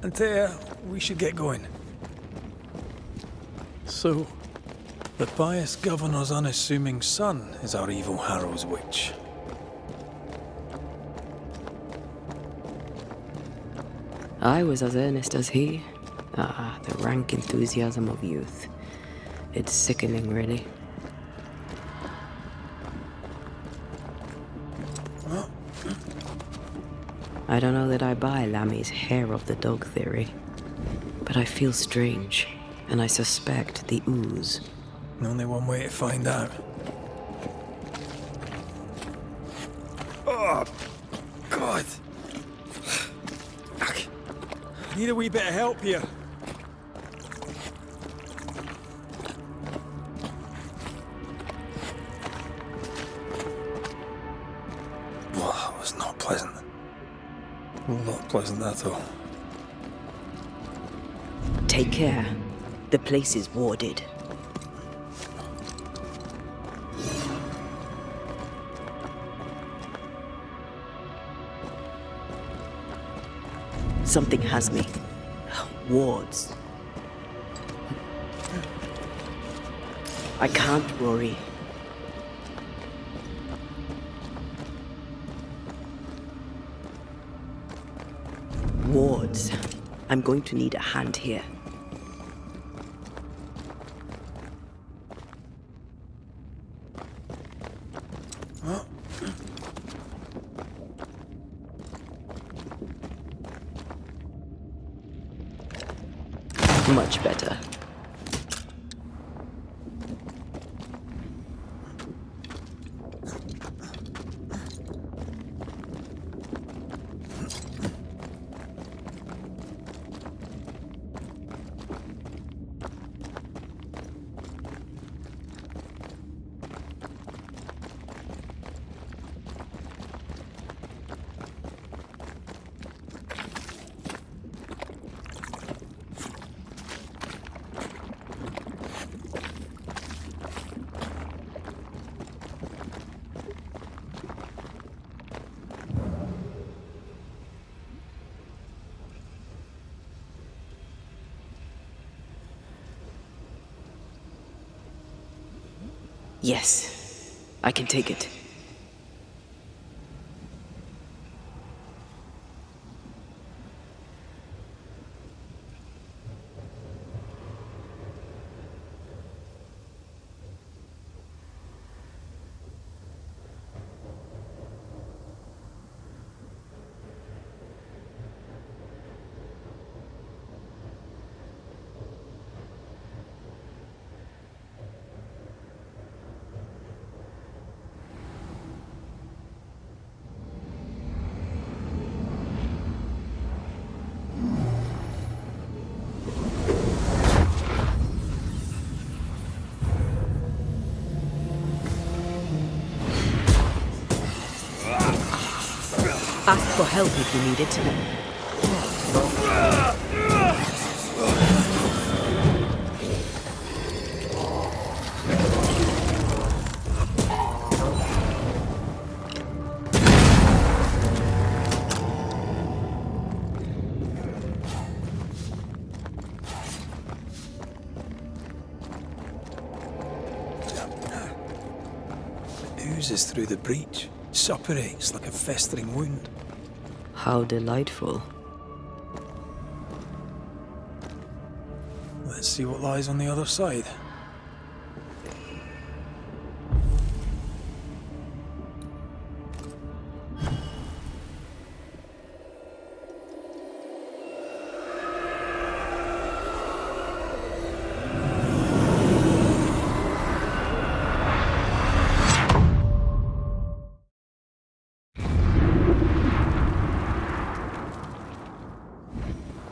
Antea, we should get going. So, the pious governor's unassuming son is our evil Harrow's witch. I was as earnest as he. Ah, the rank enthusiasm of youth. It's sickening, really. I don't know that I buy Lammy's hair of the dog theory, but I feel strange, and I suspect the ooze. Only one way to find out. Oh, God. I need a wee bit of help here. Well, that was not pleasant. Not pleasant at all. Take care. The place is warded. Something has me. Wards. I can't worry. Wards. I'm going to need a hand here. Much better. Yes, I can take it. Ask for help if you need it. It oozes through the breach, suppurates like a festering wound. How delightful. Let's see what lies on the other side.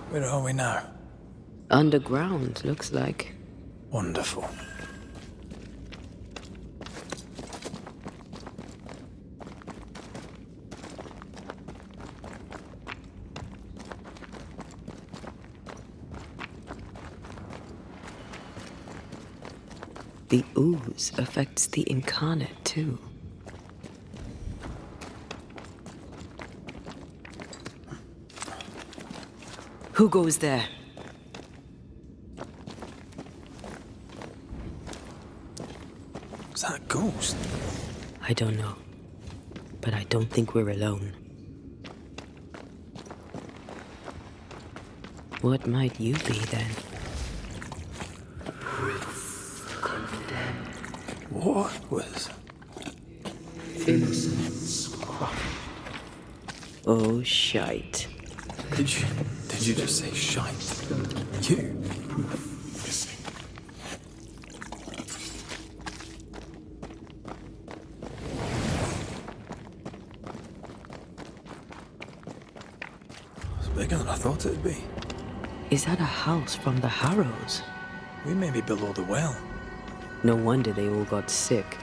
Where are we now? Underground, looks like. Wonderful. The ooze affects the incarnate, too. Who goes there? Is that a ghost? I don't know. But I don't think we're alone. What might you be, then? What was... Innocence. Oh, shite. Did you just say shite? You? It's bigger than I thought it'd be. Is that a house from the Harrows? We may be below the well. No wonder they all got sick.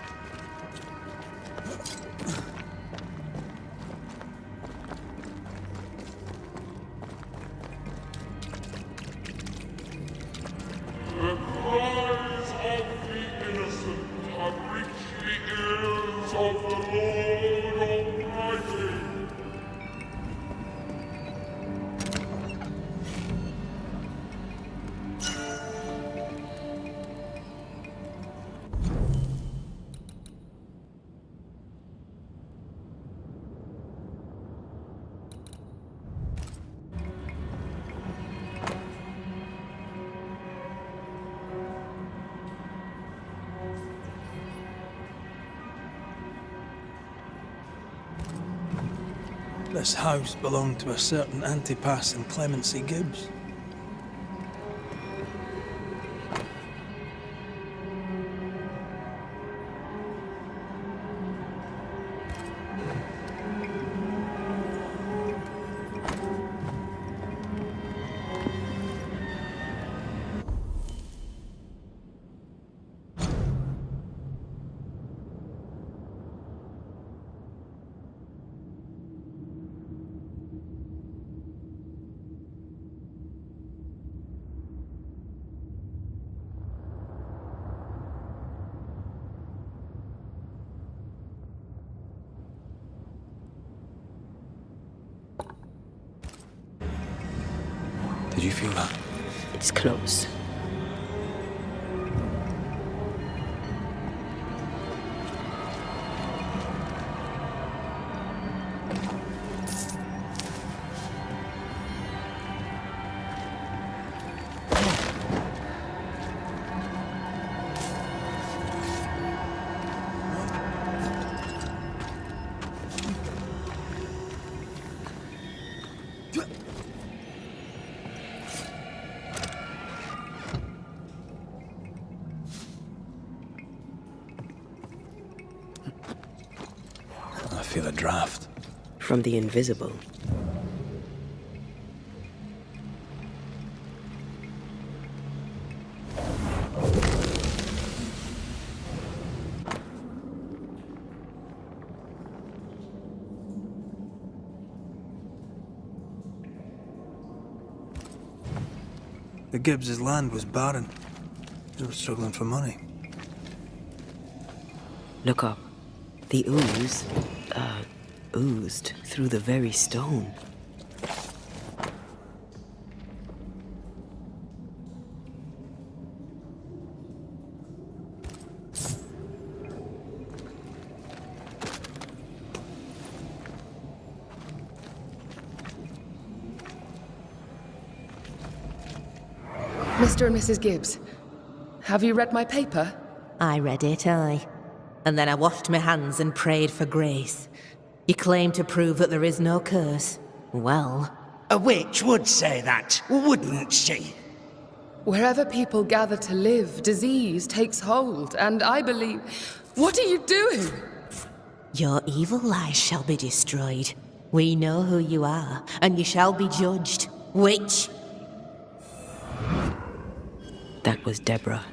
The cries of the innocent have reached the ears of the Lord Almighty. This house belonged to a certain Antipas and Clemency Gibbs. Did you feel that? It's close. I feel a draft. From the invisible. The Gibbs' land was barren. They were struggling for money. Look up. The ooze, oozed through the very stone. Mr. and Mrs. Gibbs, have you read my paper? I read it, aye. And then I washed my hands and prayed for grace. You claim to prove that there is no curse. Well, A witch would say that, wouldn't she? Wherever people gather to live, disease takes hold, and I believe... What are you doing? your evil lies shall be destroyed. We know who you are, and you shall be judged. Witch! That was Deborah.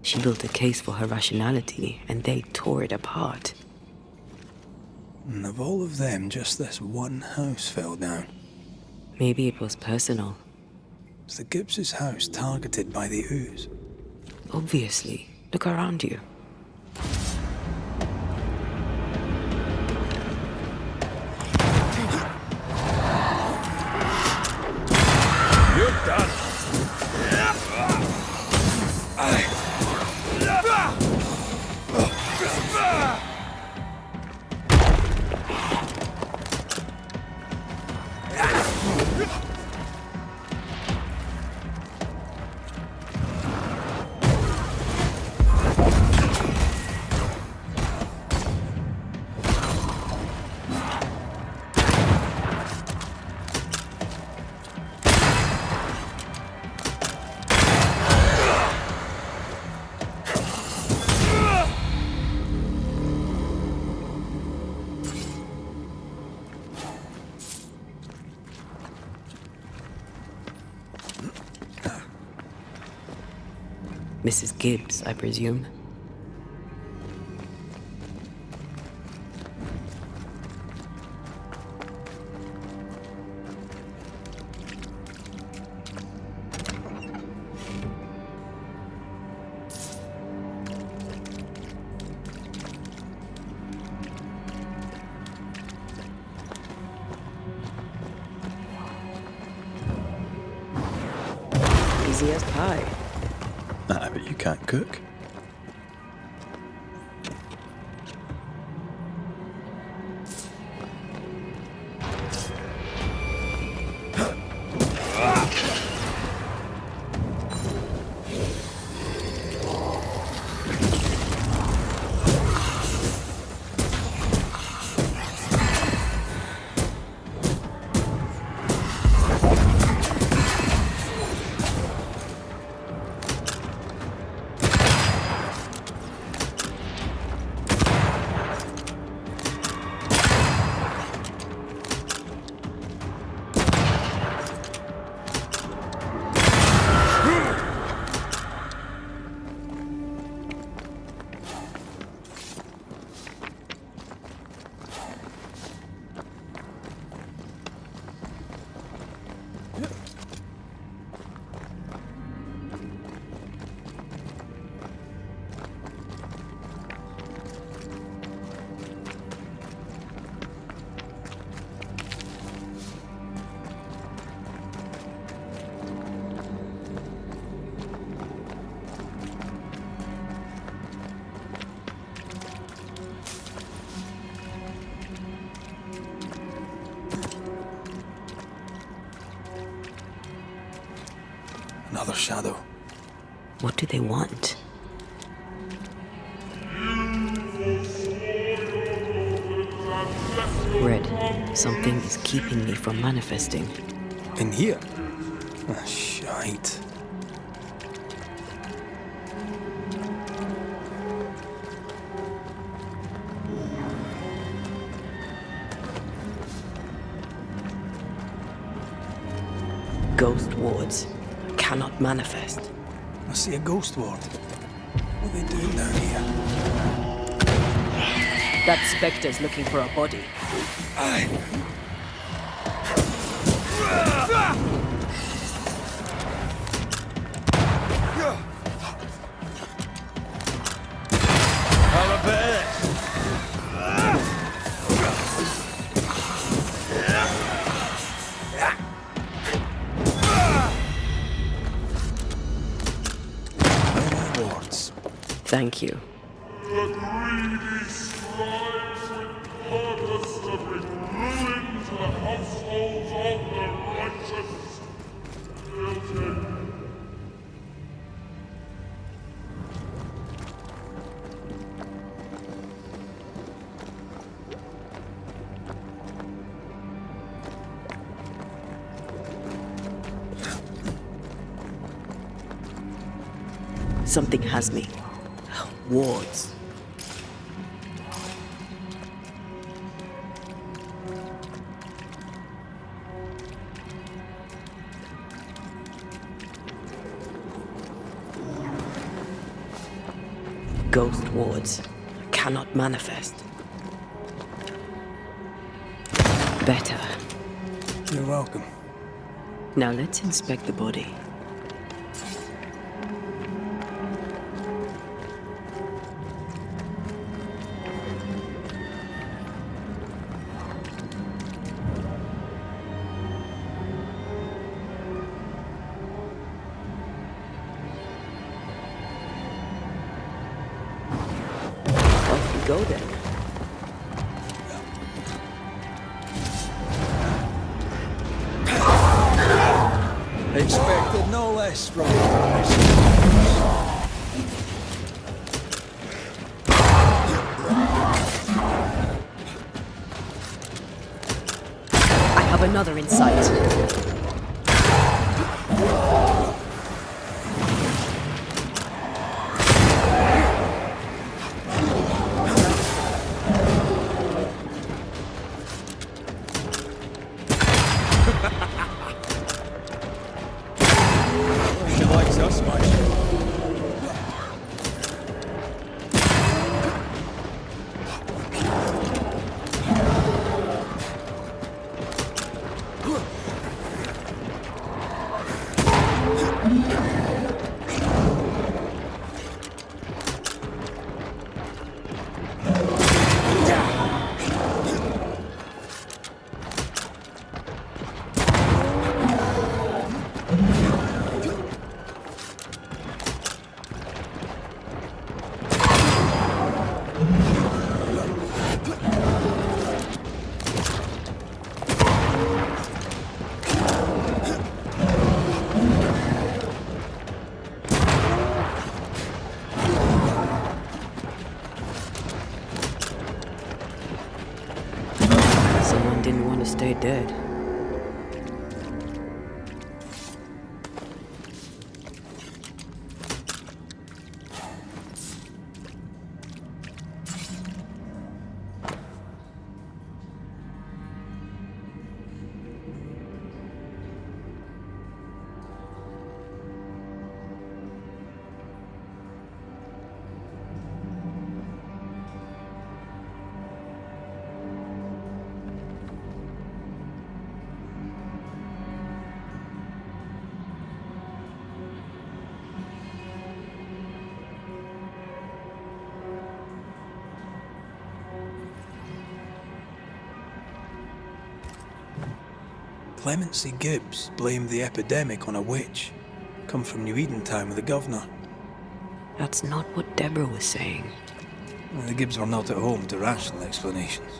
She built a case for her rationality, and they tore it apart. And of all of them, just this one house fell down. Maybe it was personal. Was the Gibbs' house targeted by the ooze? Obviously. Look around you. You're done. Mrs. Gibbs, I presume. Easy as pie. Nah, but you can't cook. Another shadow. What do they want? Red, something is keeping me from manifesting. In here? Ah, shite. Ghost wards cannot manifest. I see a ghost ward. What are they doing down here? That specter's looking for a body. Thank you. The greedy strive with purpose to bring ruin to the households of the righteous. Guilty. Something has me. Wards. Ghost wards cannot manifest. Better. You're welcome. Now let's inspect the body. Off we go then. Expected no less from I have another in sight. She likes us much. Someone didn't want to stay dead. Clemency Gibbs blamed the epidemic on a witch. Come from New-Idena time with the governor. That's not what Deborah was saying. The Gibbs were not at home to rational explanations.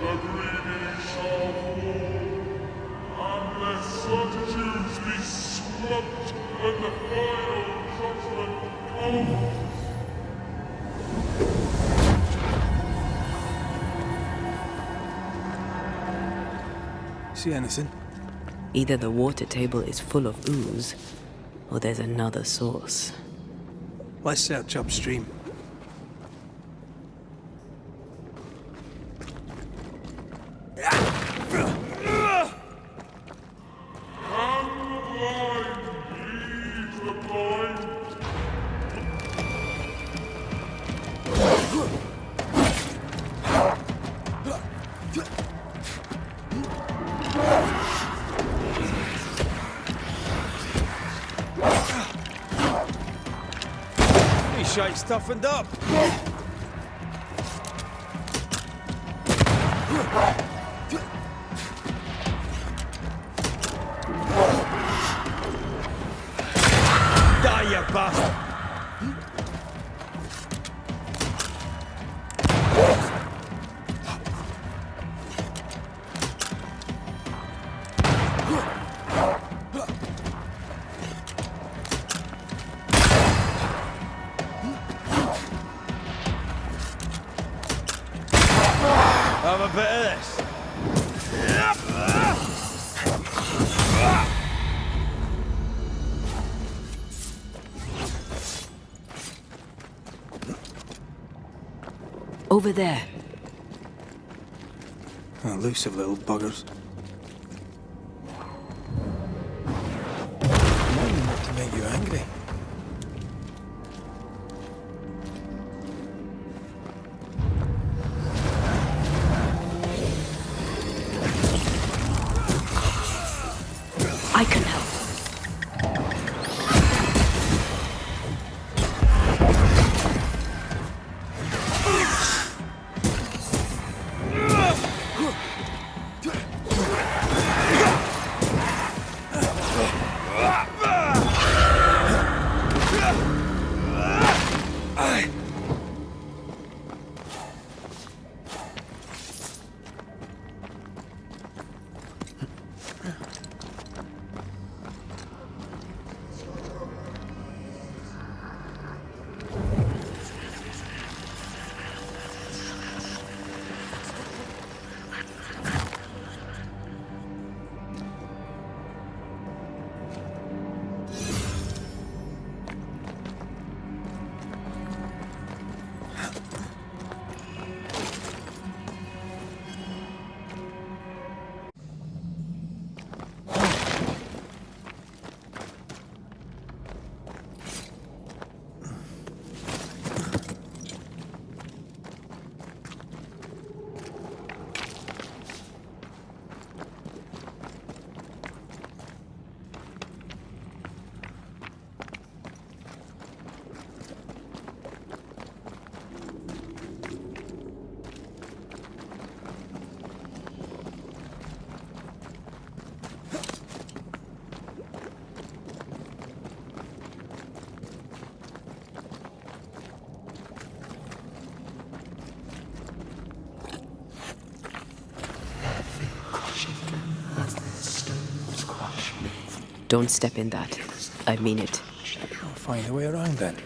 The greedy shall fall, and their certitudes be swept when the final judgment comes. See anything? Either the water table is full of ooze, or there's another source. Let's search upstream. Shite's toughened up. Die, you bastard! Have a bit of this. Over there. Elusive little buggers. Might enough to make you angry. I can help. Don't step in that. I mean it. I'll find a way around then.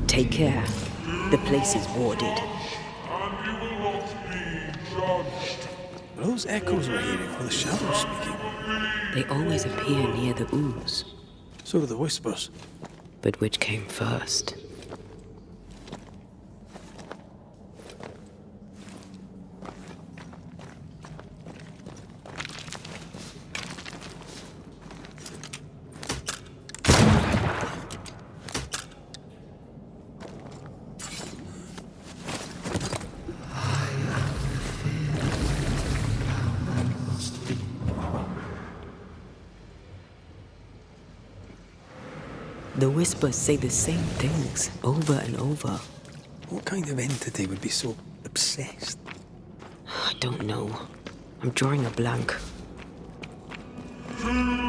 Take care. The place is warded. And you will not be judged. Those echoes we're hearing were the shadows speaking. They always appear near the ooze. So do the whispers. But which came first? The whispers say the same things over and over. What kind of entity would be so obsessed? I don't know. I'm drawing a blank. To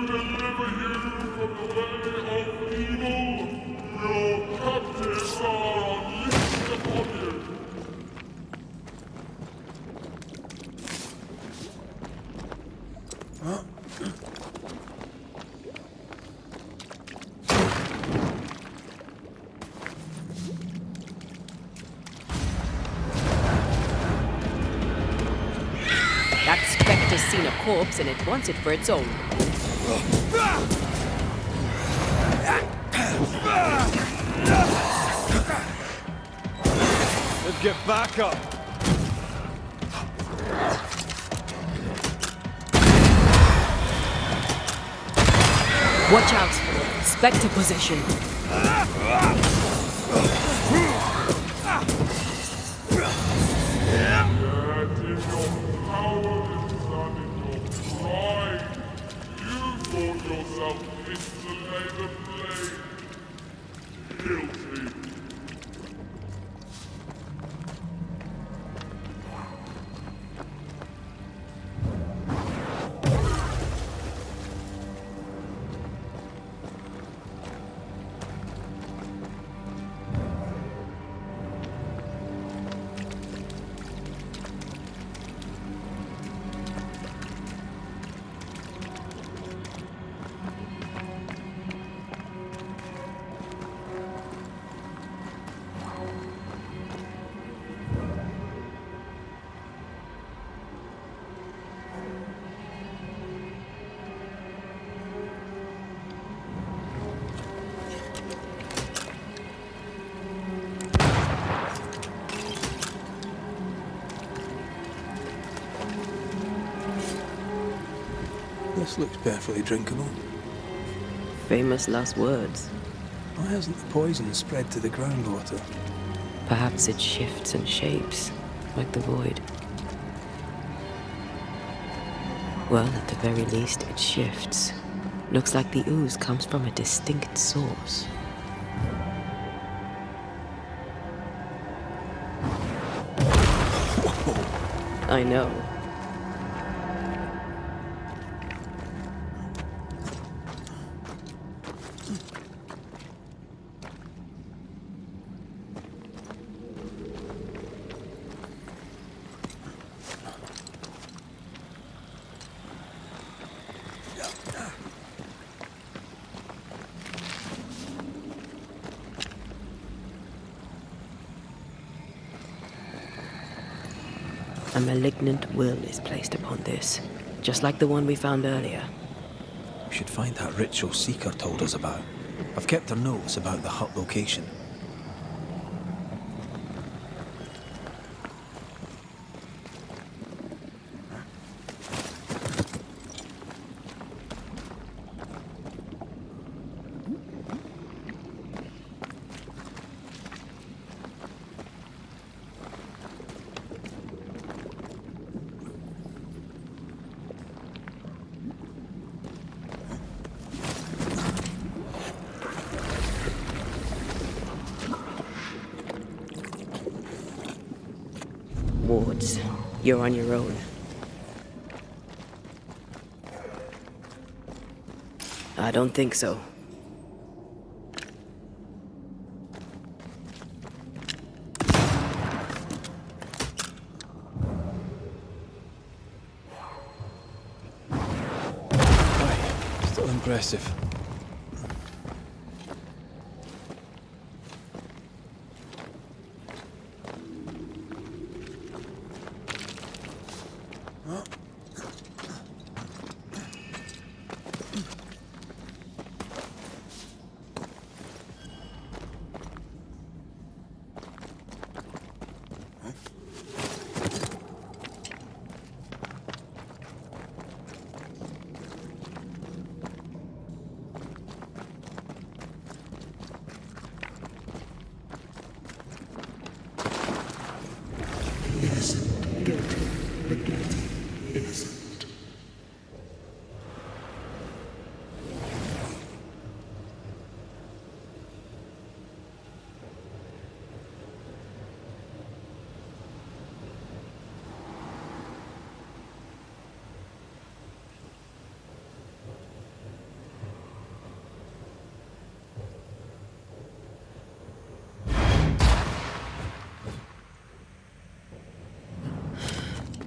deliver you from the way of evil, your captives are unleashed upon you. That specter's seen a corpse and it wants it for its own. Let's get back up. Watch out! Spectre possession. This looks perfectly drinkable. Famous last words. Why hasn't the poison spread to the groundwater? Perhaps it shifts and shapes, like the void. Well, at the very least, it shifts. Looks like the ooze comes from a distinct source. I know. A malignant will is placed upon this, just like the one we found earlier. We should find that ritual Seeker told us about. I've kept her notes about the hut location. Wards, you're on your own. I don't think so. Aye, still impressive.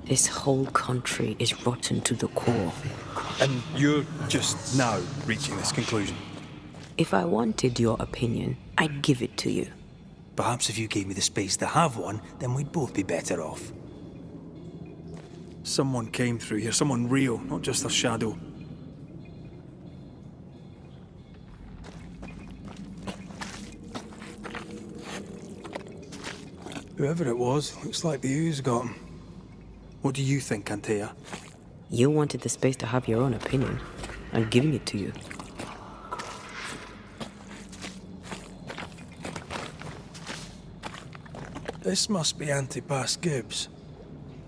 This whole country is rotten to the core. And you're just now reaching this conclusion? If I wanted your opinion, I'd give it to you. Perhaps if you gave me the space to have one, then we'd both be better off. Someone came through here, someone real, not just a shadow. Whoever it was, looks like the ooze got him. What do you think, Antea? You wanted the space to have your own opinion. I'm giving it to you. This must be Antipas Gibbs.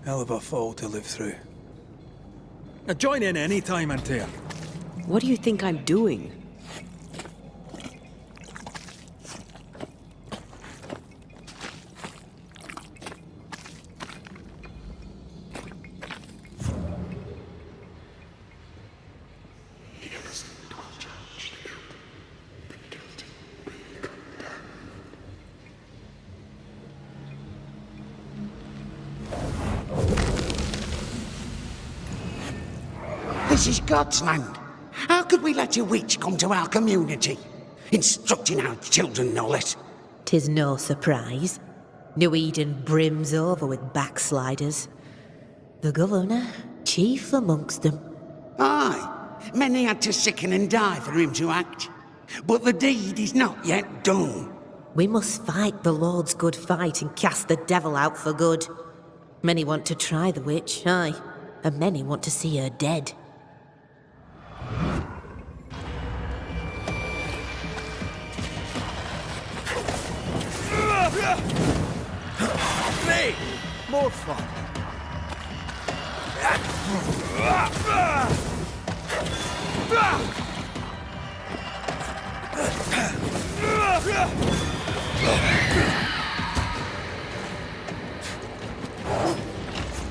Hell of a fall to live through. Now join in any time, Antea. What do you think I'm doing? This is God's land. How could we let a witch come to our community? Instructing our children, no less. 'Tis no surprise. New-Eden brims over with backsliders. The governor, chief amongst them. Aye, many had to sicken and die for him to act. But the deed is not yet done. We must fight the Lord's good fight and cast the devil out for good. Many want to try the witch, aye, and many want to see her dead. Me! More fun.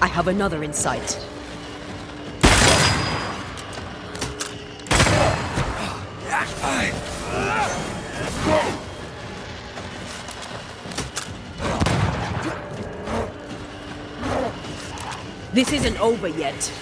I have another in sight. This isn't over yet.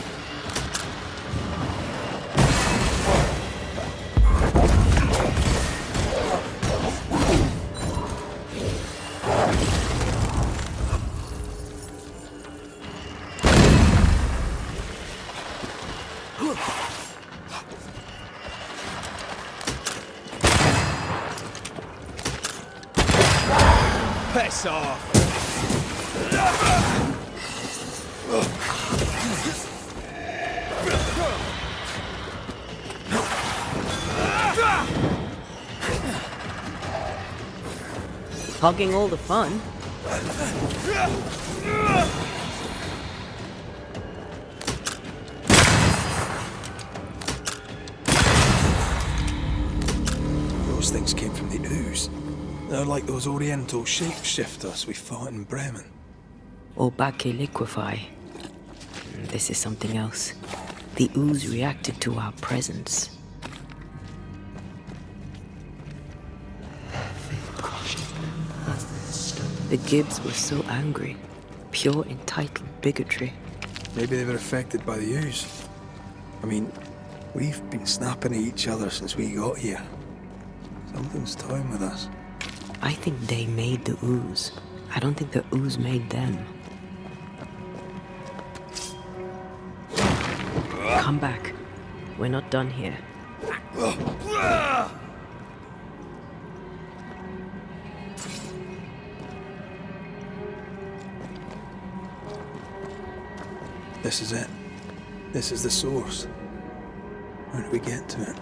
Piss off! Hogging all the fun. Those things came from the ooze. They're like those oriental shapeshifters we fought in Bremen. Or Bacche liquefy. This is something else. The ooze reacted to our presence. The Gibbs were so angry. Pure entitled bigotry. Maybe they were affected by the ooze. I mean, we've been snapping at each other since we got here. Something's toying with us. I think they made the ooze. I don't think the ooze made them. Come back. We're not done here. This is it. This is the source. How do we get to it?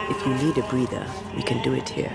If you need a breather, we can do it here.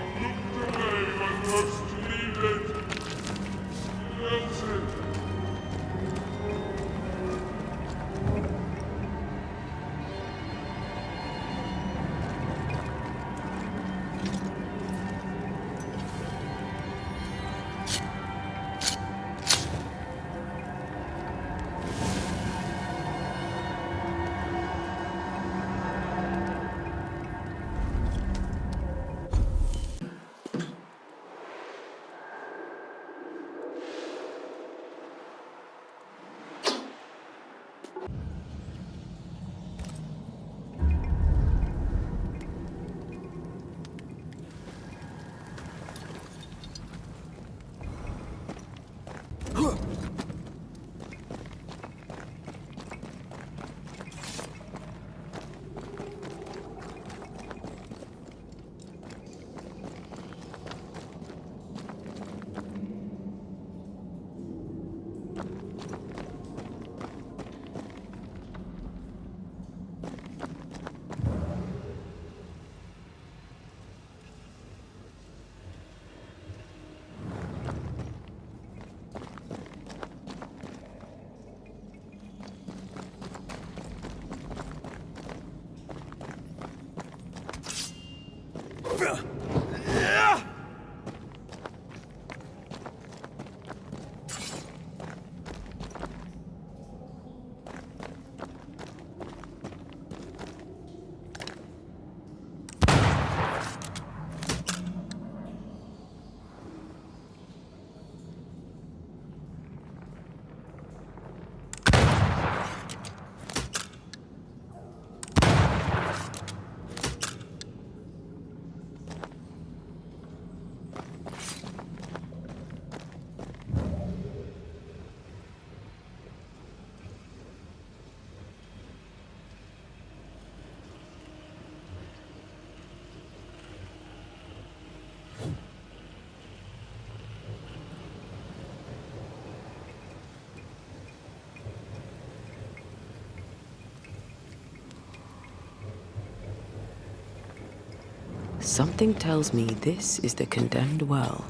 Something tells me this is the condemned well.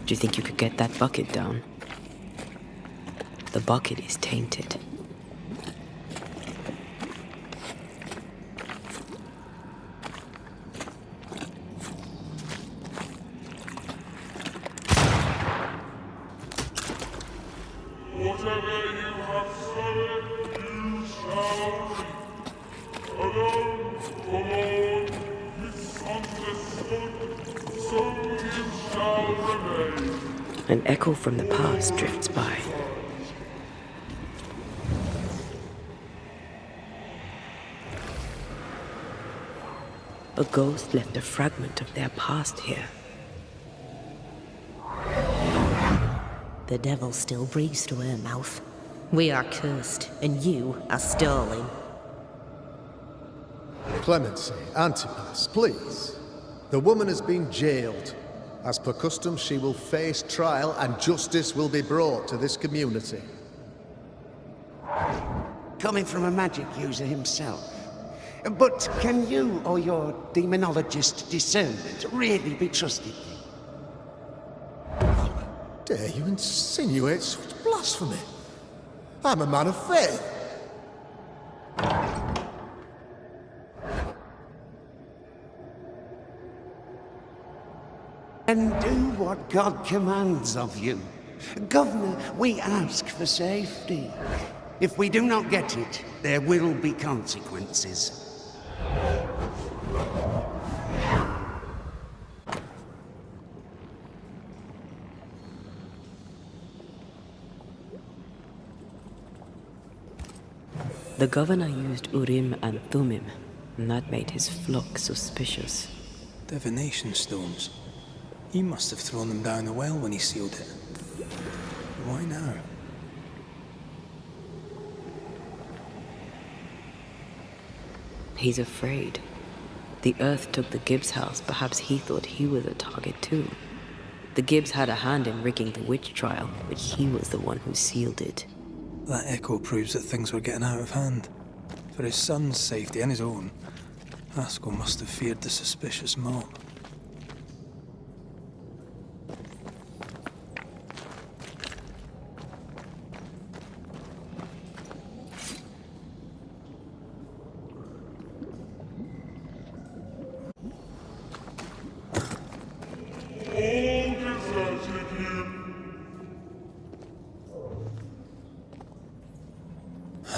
Do you think you could get that bucket down? The bucket is tainted. Whatever you have sown, you shall reap. Alone, forlorn, misunderstood, so you shall remain. An echo from the past drifts by. A ghost left a fragment of their past here. The devil still breathes through her mouth. We are cursed, and you are stolen. Clemency, Antipas, please. The woman has been jailed. As per custom, she will face trial and justice will be brought to this community. Coming from a magic user himself. But can you or your demonologist discernment really be trusted? Dare you insinuate such blasphemy? I'm a man of faith. And do what God commands of you. Governor, we ask for safety. If we do not get it, there will be consequences. The governor used Urim and Thummim, and that made his flock suspicious. Divination stones. He must have thrown them down the well when he sealed it. Why now? He's afraid. The Earth took the Gibbs house. Perhaps he thought he was a target too. The Gibbs had a hand in rigging the witch trial, but he was the one who sealed it. That echo proves that things were getting out of hand. For his son's safety and his own, Haskell must have feared the suspicious mob.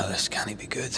This can't be good.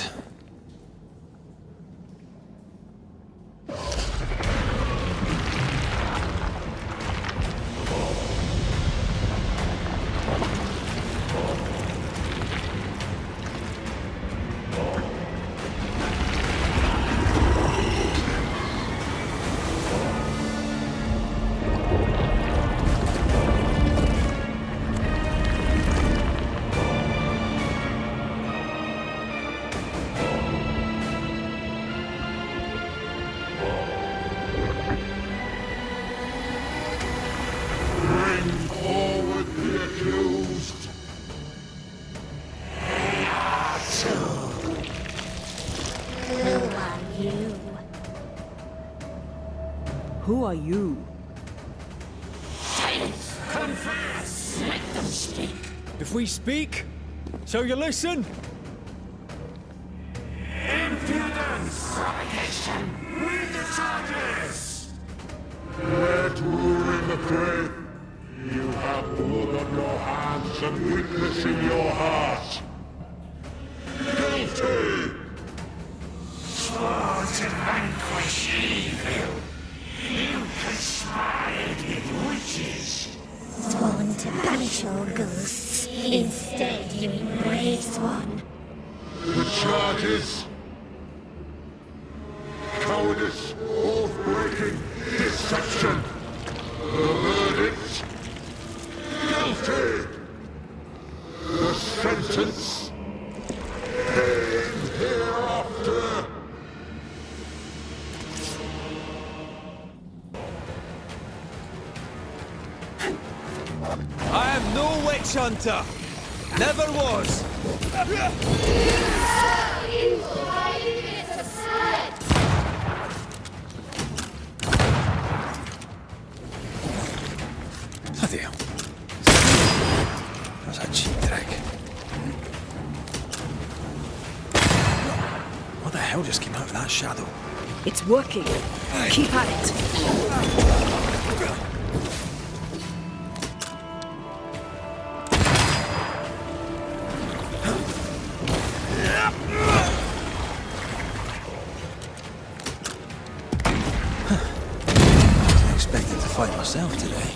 Who are you? Confess! Let them speak! If we speak, so you listen? Impudence! Provocation! Read the charges! Let Urim the Great. You have blood on your hands and weakness in your heart. Guilty! Swore to vanquish evil. You conspired with witches. Sworn to banish all ghosts. Instead, you embrace one. The charges: cowardice, oath-breaking, deception. The verdict: guilty. The sentence: pain hereafter. I am no witch hunter. Never was. you. That's a cheap trick. What the hell just came out of that shadow? It's working. Keep at it. Expected to fight myself today.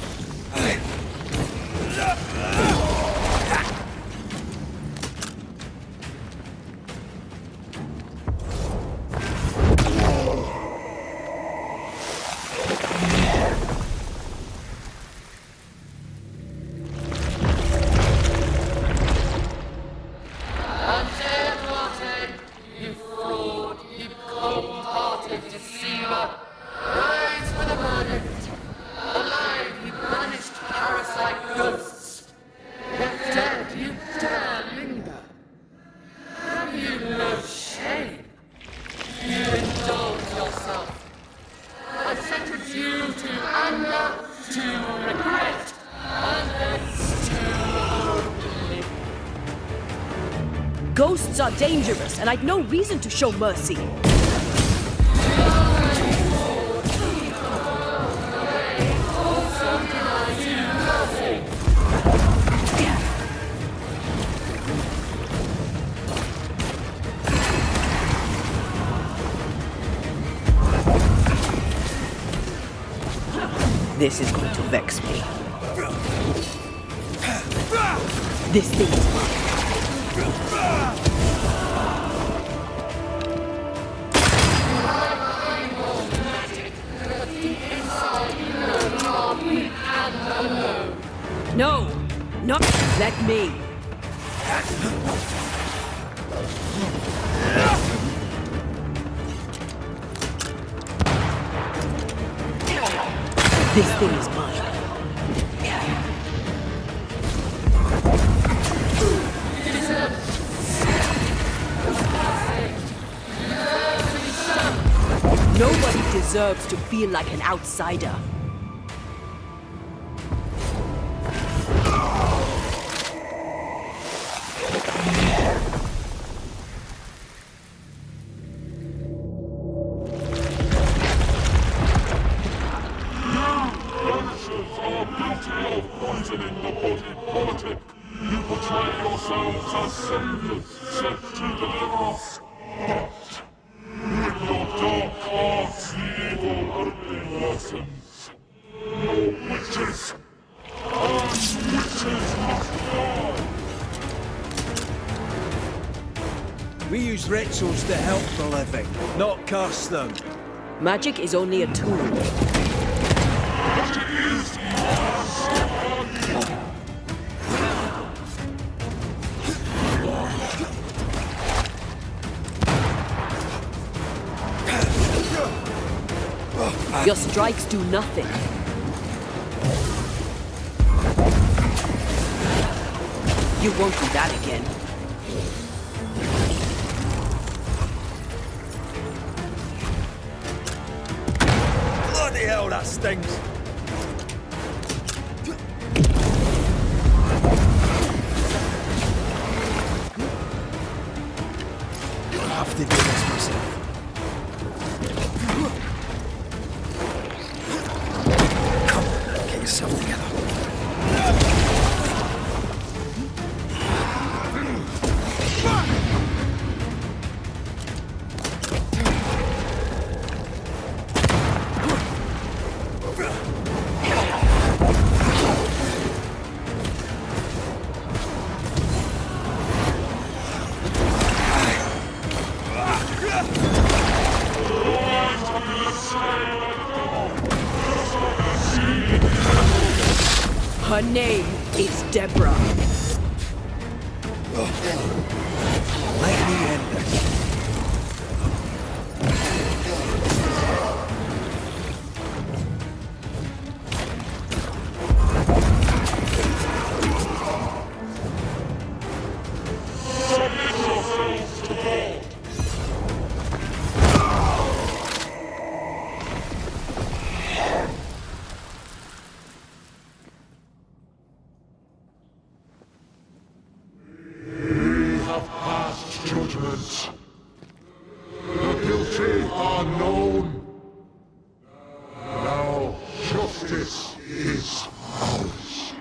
Ghosts are dangerous, and I'd no reason to show mercy. This is going to vex me. This thing is mine. No, not let me. This thing is mine. Nobody deserves to feel like an outsider. We use rituals to help the living, not curse them. Magic is only a tool. Your strikes do nothing. You won't do that again. Bloody hell, that stings! I have to do this myself. Come on, get yourself together. Her name is Deborah. Let me end this. innocent. The guilty are known. Now justice is ours.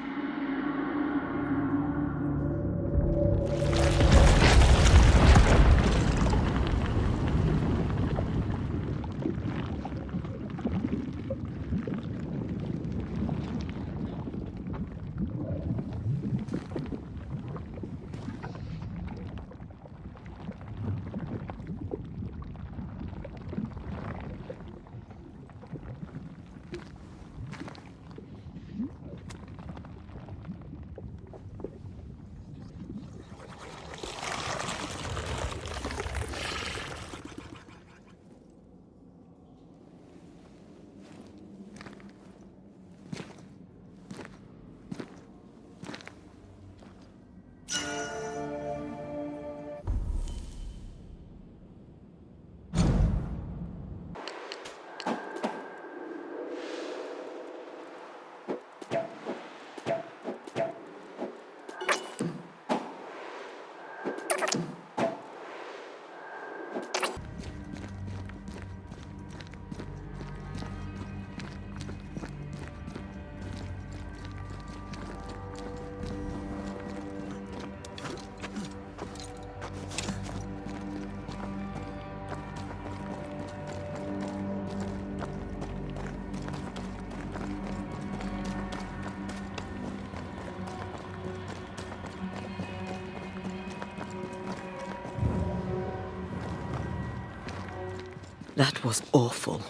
That was awful.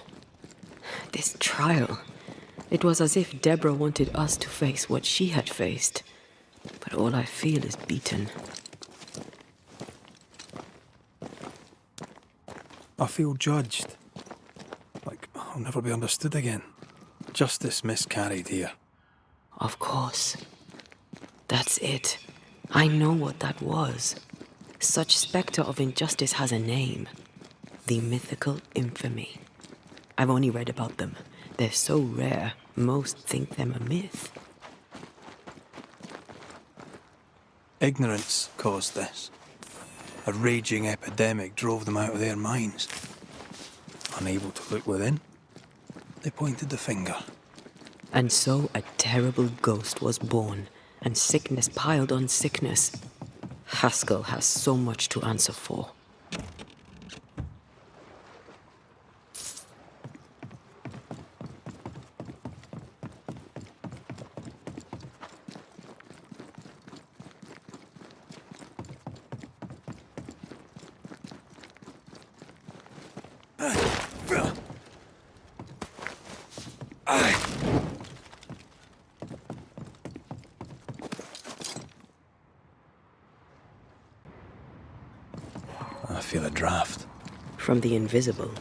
This trial. It was as if Deborah wanted us to face what she had faced. But all I feel is beaten. I feel judged. Like I'll never be understood again. Justice miscarried here. Of course. That's it. I know what that was. Such spectre of injustice has a name. The mythical infamy. I've only read about them. They're so rare, most think them a myth. Ignorance caused this. A raging epidemic drove them out of their minds. Unable to look within, they pointed the finger. And so a terrible ghost was born, and sickness piled on sickness. Haskell has so much to answer for. I feel a draft. From the invisible.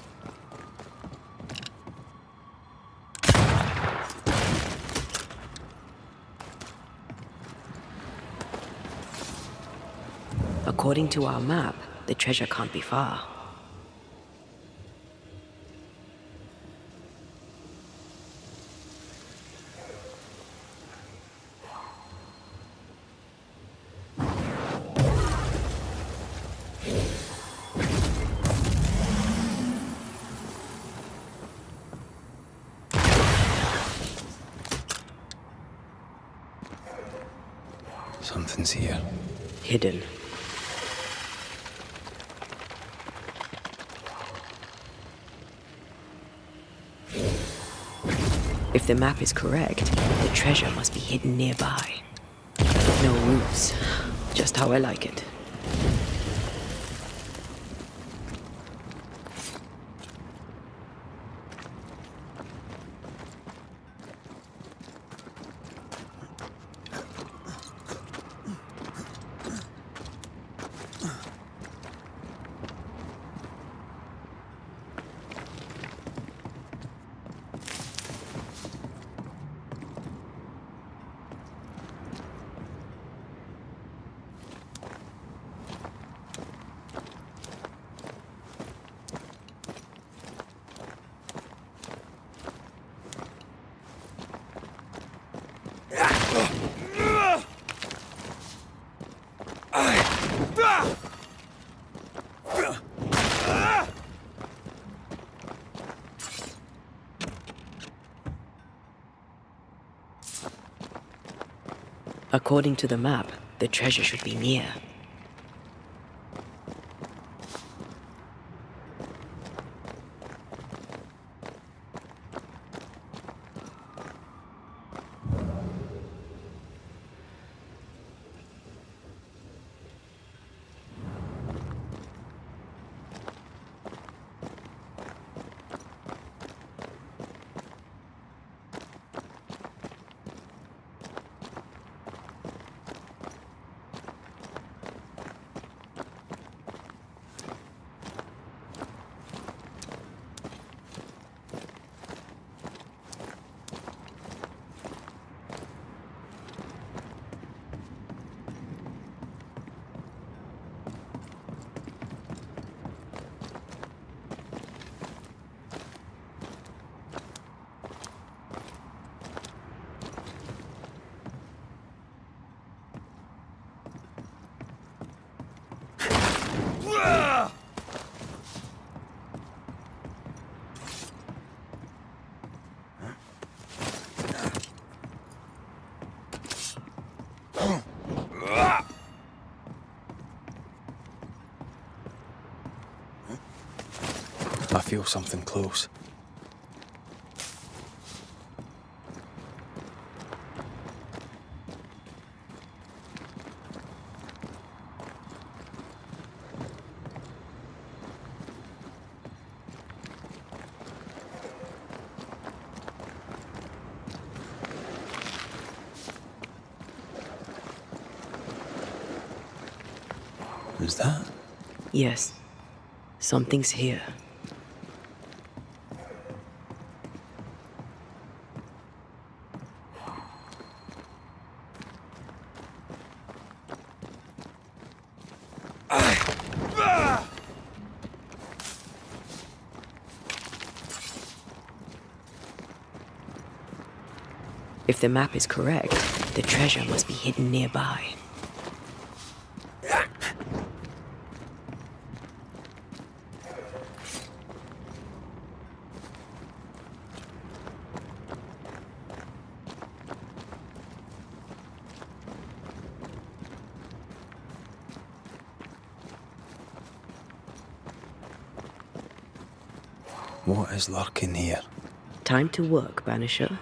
According to our map, the treasure can't be far. Something's here. Hidden. If the map is correct, the treasure must be hidden nearby. No roofs, just how I like it. According to the map, the treasure should be near. I feel something close. Is that? Yes. Something's here. If the map is correct, the treasure must be hidden nearby. What is lurking here? Time to work, Banisher.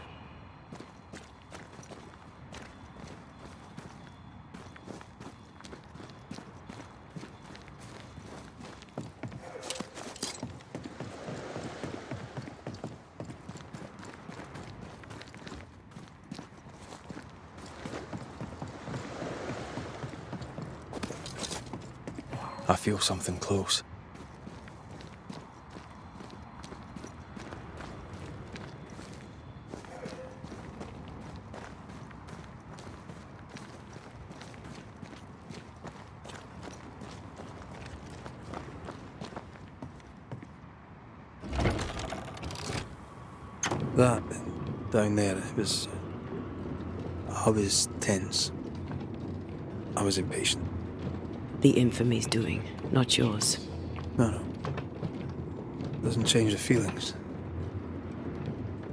I feel something close. That down there, I was tense. I was impatient. The infamy's doing, not yours. No. Doesn't change the feelings.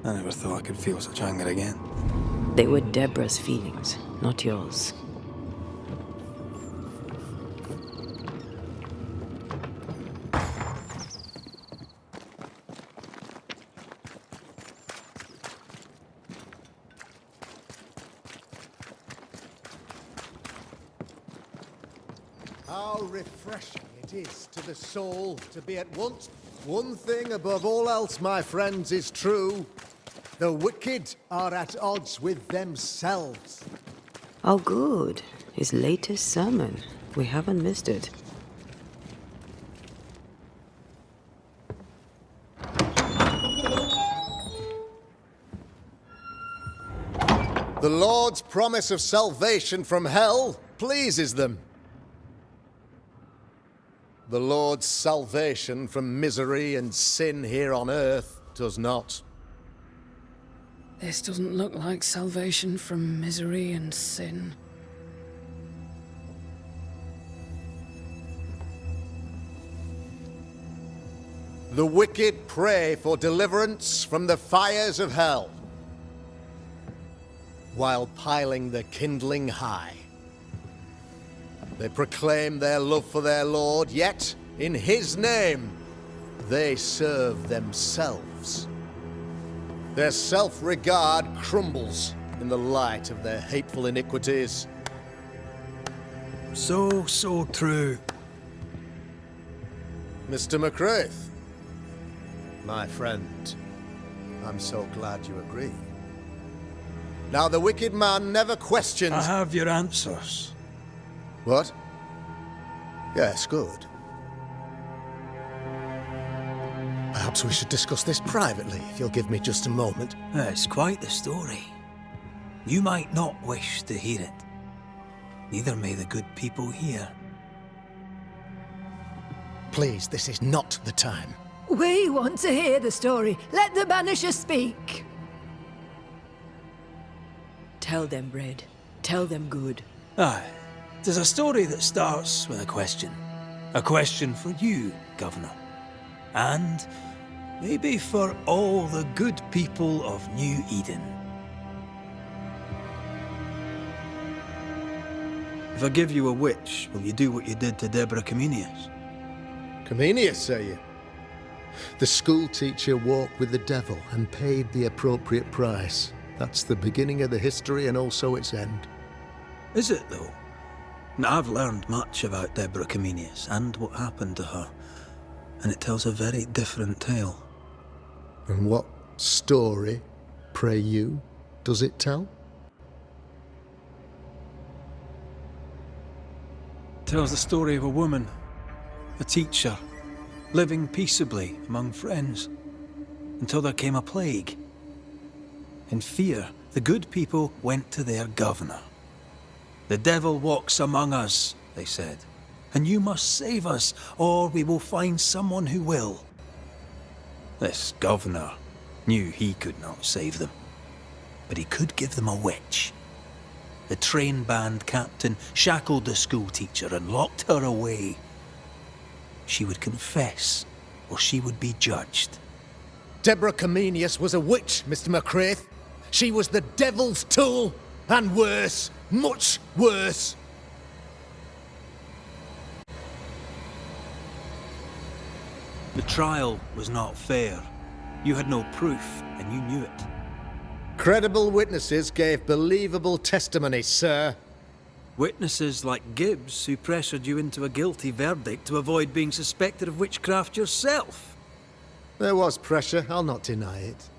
I never thought I could feel such anger again. They were Deborah's feelings, not yours. How refreshing it is to the soul to be at once. One thing above all else, my friends, is true. The wicked are at odds with themselves. Oh, good. His latest sermon. We haven't missed it. The Lord's promise of salvation from hell pleases them. The Lord's salvation from misery and sin here on earth does not. This doesn't look like salvation from misery and sin. The wicked pray for deliverance from the fires of hell. while piling the kindling high. They proclaim their love for their lord, yet, in his name, they serve themselves. Their self-regard crumbles in the light of their hateful iniquities. So true. Mr. McCraith, my friend, I'm so glad you agree. Now, the wicked man never questions... I have your answers. What? Yes, good. Perhaps we should discuss this privately, if you'll give me just a moment. It's quite the story. You might not wish to hear it. Neither may the good people here. Please, this is not the time. We want to hear the story. Let the Banishers speak. Tell them, Red. Tell them good. Aye. It is a story that starts with a question. A question for you, Governor. And maybe for all the good people of New-Eden. If I give you a witch, will you do what you did to Deborah Comenius? Comenius, say you? The school teacher walked with the devil and paid the appropriate price. That's the beginning of the history and also its end. Is it, though? I've learned much about Deborah Comenius and what happened to her, and it tells a very different tale. And what story, pray you, does it tell? It tells the story of a woman, a teacher, living peaceably among friends, until there came a plague. In fear, the good people went to their governor. "The devil walks among us," they said, "and you must save us, or we will find someone who will." This governor knew he could not save them, but he could give them a witch. The train band captain shackled the school teacher and locked her away. She would confess, or she would be judged. Deborah Comenius was a witch, Mr. McCraith. She was the devil's tool, and worse, much worse. The trial was not fair. You had no proof, and you knew it. Credible witnesses gave believable testimony, sir. Witnesses like Gibbs, who pressured you into a guilty verdict to avoid being suspected of witchcraft yourself. There was pressure, I'll not deny it.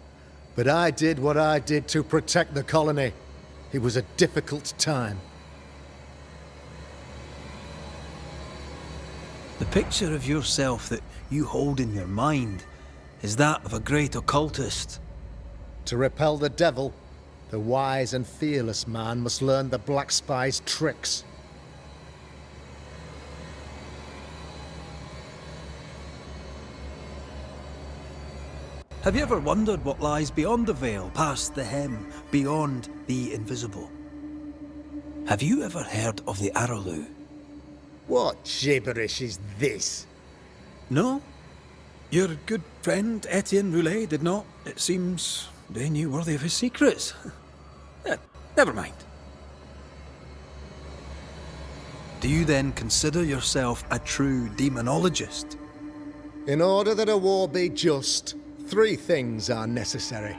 But I did what I did to protect the colony. It was a difficult time. The picture of yourself that you hold in your mind is that of a great occultist. To repel the devil, the wise and fearless man must learn the Black Spy's tricks. Have you ever wondered what lies beyond the veil, past the hem, beyond the invisible? Have you ever heard of the Arrowloo? What gibberish is this? No? Your good friend Etienne Roulet did not, it seems, deign you worthy of his secrets. Never mind. Do you then consider yourself a true demonologist? In order that a war be just, 3 things are necessary.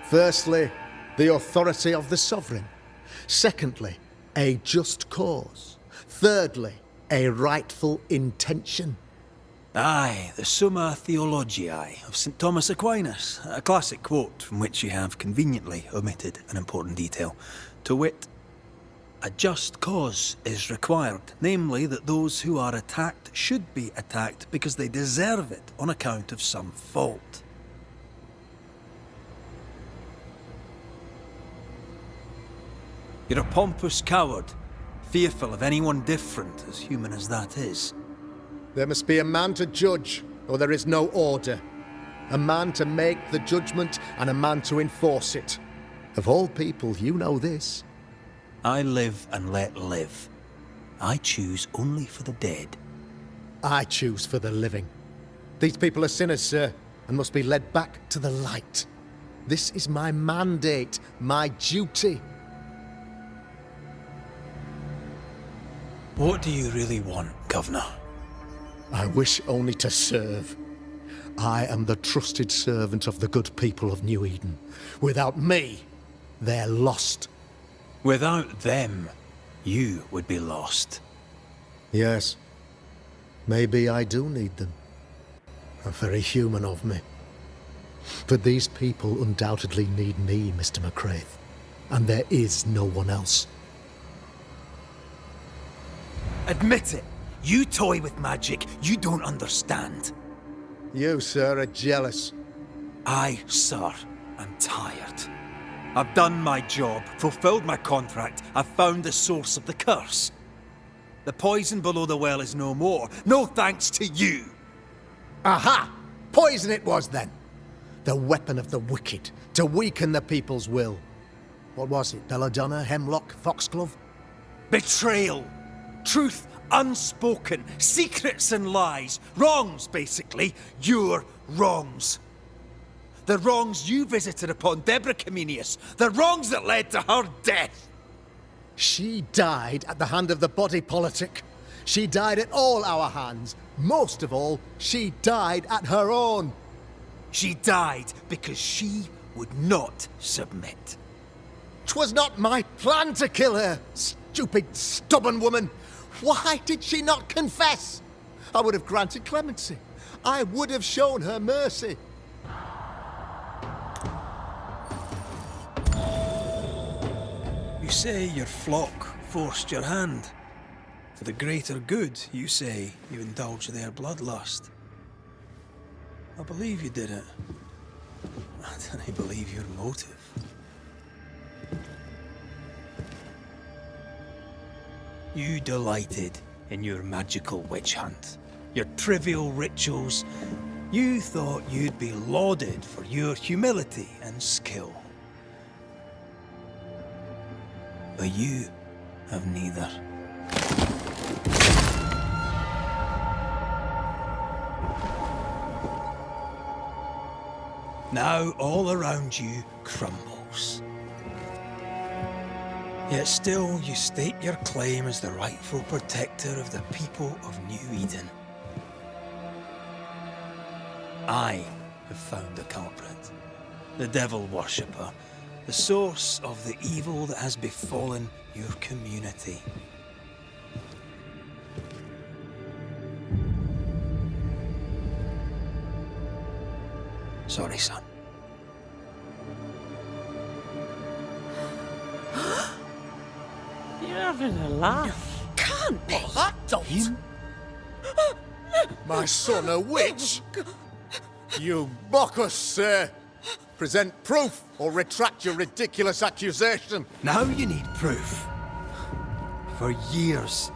Firstly, the authority of the sovereign. Secondly, a just cause. Thirdly, a rightful intention. Aye, the Summa Theologiae of St. Thomas Aquinas, a classic quote from which you have conveniently omitted an important detail. To wit, a just cause is required, namely that those who are attacked should be attacked because they deserve it on account of some fault. You're a pompous coward, fearful of anyone different, as human as that is. There must be a man to judge, or there is no order. A man to make the judgment, and a man to enforce it. Of all people, you know this. I live and let live. I choose only for the dead. I choose for the living. These people are sinners, sir, and must be led back to the light. This is my mandate, my duty. What do you really want, Governor? I wish only to serve. I am the trusted servant of the good people of New-Eden. Without me, they're lost. Without them, you would be lost. Yes. Maybe I do need them. Very human of me. But these people undoubtedly need me, Mr. McCraith. And there is no one else. Admit it! You toy with magic you don't understand. You, sir, are jealous. I, sir, am tired. I've done my job, fulfilled my contract, I've found the source of the curse. The poison below the well is no more, no thanks to you. Aha! Poison it was then. The weapon of the wicked, to weaken the people's will. What was it? Belladonna, hemlock, foxglove? Betrayal. Truth unspoken. Secrets and lies. Wrongs, basically. Your wrongs. The wrongs you visited upon Deborah Comenius. The wrongs that led to her death. She died at the hand of the body politic. She died at all our hands. Most of all, she died at her own. She died because she would not submit. 'Twas not my plan to kill her, stupid, stubborn woman. Why did she not confess? I would have granted clemency. I would have shown her mercy. You say your flock forced your hand. For the greater good, you say you indulged their bloodlust. I believe you did it. I don't believe your motive. You delighted in your magical witch hunt, your trivial rituals. You thought you'd be lauded for your humility and skill. But you have neither. Now all around you crumbles. Yet still you state your claim as the rightful protector of the people of New-Eden. I have found the culprit, the devil worshipper, the source of the evil that has befallen your community. Sorry, son. You're having a laugh. Can't be. That don't. My son a witch? You mock us, sir. Present proof or retract your ridiculous accusation. Now you need proof. For years,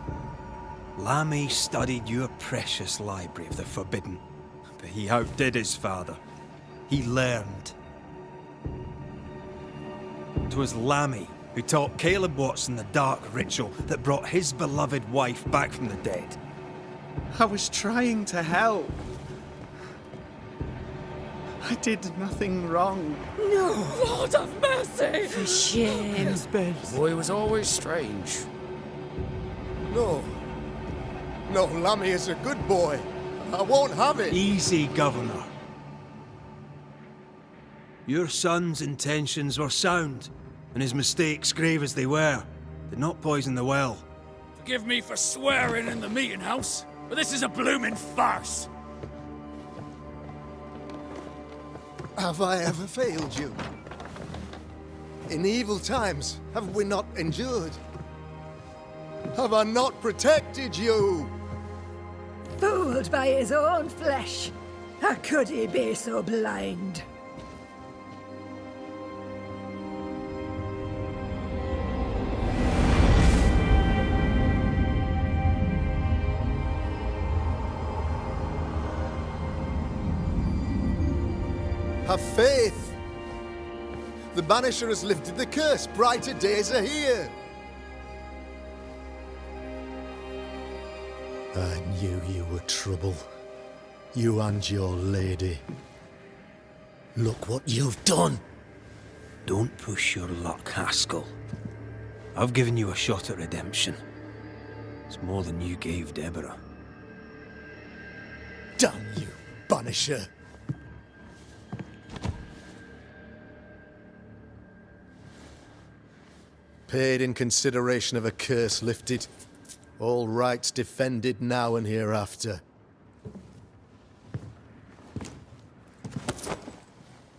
Lammy studied your precious library of the forbidden, but he outdid his father. He learned. 'Twas Lammy who taught Caleb Watson the dark ritual that brought his beloved wife back from the dead. I was trying to help. I did nothing wrong. No! Lord have mercy! For shame. Ben. The boy was always strange. No. No, Lammy is a good boy. I won't have it. Easy, Governor. Your son's intentions were sound, and his mistakes, grave as they were, did not poison the well. Forgive me for swearing in the meeting house, but this is a blooming farce. Have I ever failed you? In evil times, have we not endured? Have I not protected you? Fooled by his own flesh. How could he be so blind? Have faith. The Banisher has lifted the curse. Brighter days are here. I knew you were trouble. You and your lady. Look what you've done. Don't push your luck, Haskell. I've given you a shot at redemption. It's more than you gave Deborah. Damn you, Banisher! Paid in consideration of a curse lifted. All rights defended now and hereafter.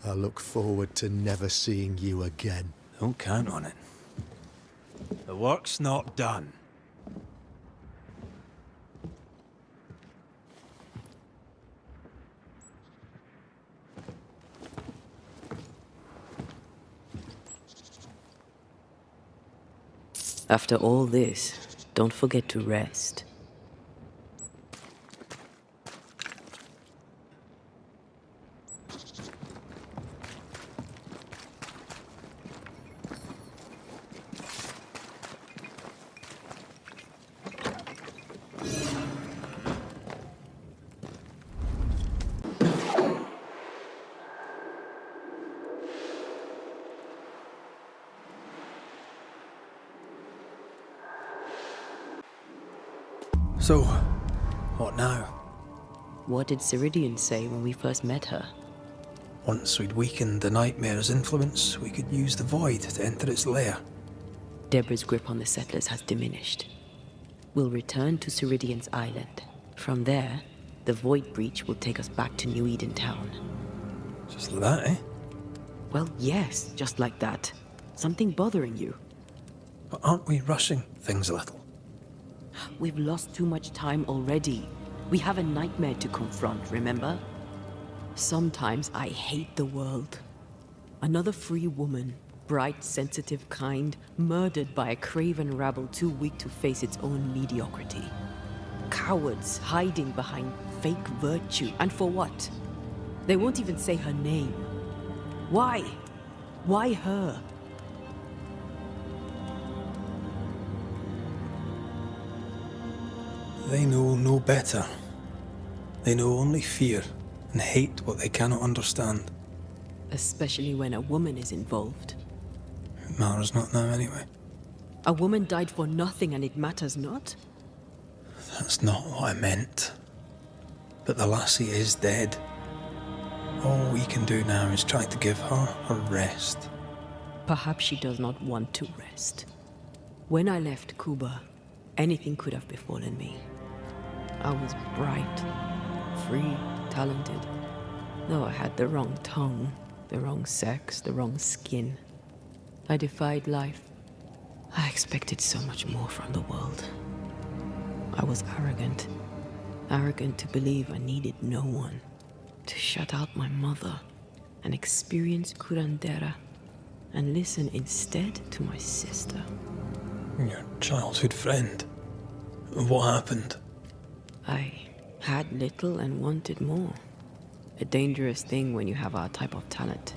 I look forward to never seeing you again. Don't count on it. The work's not done. After all this, don't forget to rest. So, what now? What did Ceridian say when we first met her? Once we'd weakened the nightmare's influence, we could use the void to enter its lair. Deborah's grip on the settlers has diminished. We'll return to Ceridian's island. From there, the void breach will take us back to New-Eden town. Just like that, eh? Well, yes, just like that. Something bothering you. But aren't we rushing things a little? We've lost too much time already. We have a nightmare to confront, remember? Sometimes I hate the world. Another free woman, bright, sensitive, kind, murdered by a craven rabble too weak to face its own mediocrity. Cowards hiding behind fake virtue. And for what? They won't even say her name. Why? Why her? They know no better. They know only fear and hate what they cannot understand. Especially when a woman is involved. It matters not now anyway. A woman died for nothing and it matters not? That's not what I meant. But the lassie is dead. All we can do now is try to give her her rest. Perhaps she does not want to rest. When I left Cuba, anything could have befallen me. I was bright, free, talented. Though I had the wrong tongue, the wrong sex, the wrong skin. I defied life. I expected so much more from the world. I was arrogant. Arrogant to believe I needed no one. To shut out my mother and experience curandera and listen instead to my sister. Your childhood friend. What happened? I had little and wanted more. A dangerous thing when you have our type of talent.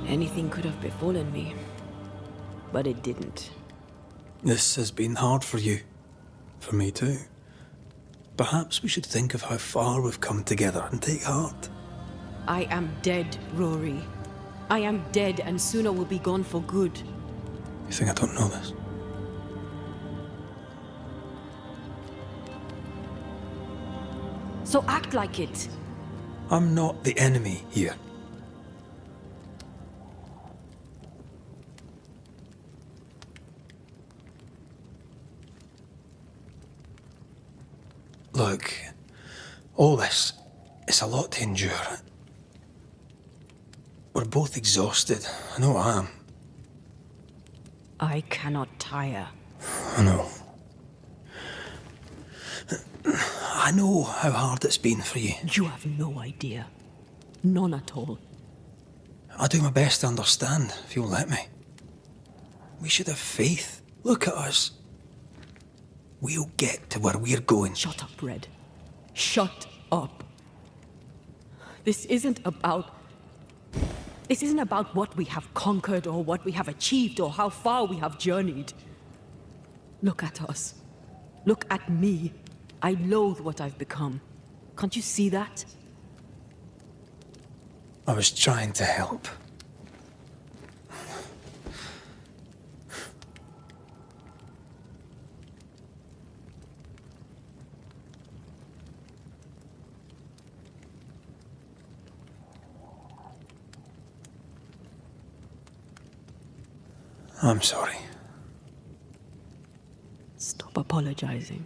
Anything could have befallen me, but it didn't. This has been hard for you. For me too. Perhaps we should think of how far we've come together and take heart. I am dead, Rory. I am dead and sooner will be gone for good. You think I don't know this? So act like it. I'm not the enemy here. Look, all this, it's a lot to endure. We're both exhausted. I know I am. I cannot tire. I know. I know how hard it's been for you. You have no idea. None at all. I'll do my best to understand, if you'll let me. We should have faith. Look at us. We'll get to where we're going. Shut up, Red. Shut up. This isn't about what we have conquered or what we have achieved or how far we have journeyed. Look at us. Look at me. I loathe what I've become. Can't you see that? I was trying to help. I'm sorry. Stop apologizing.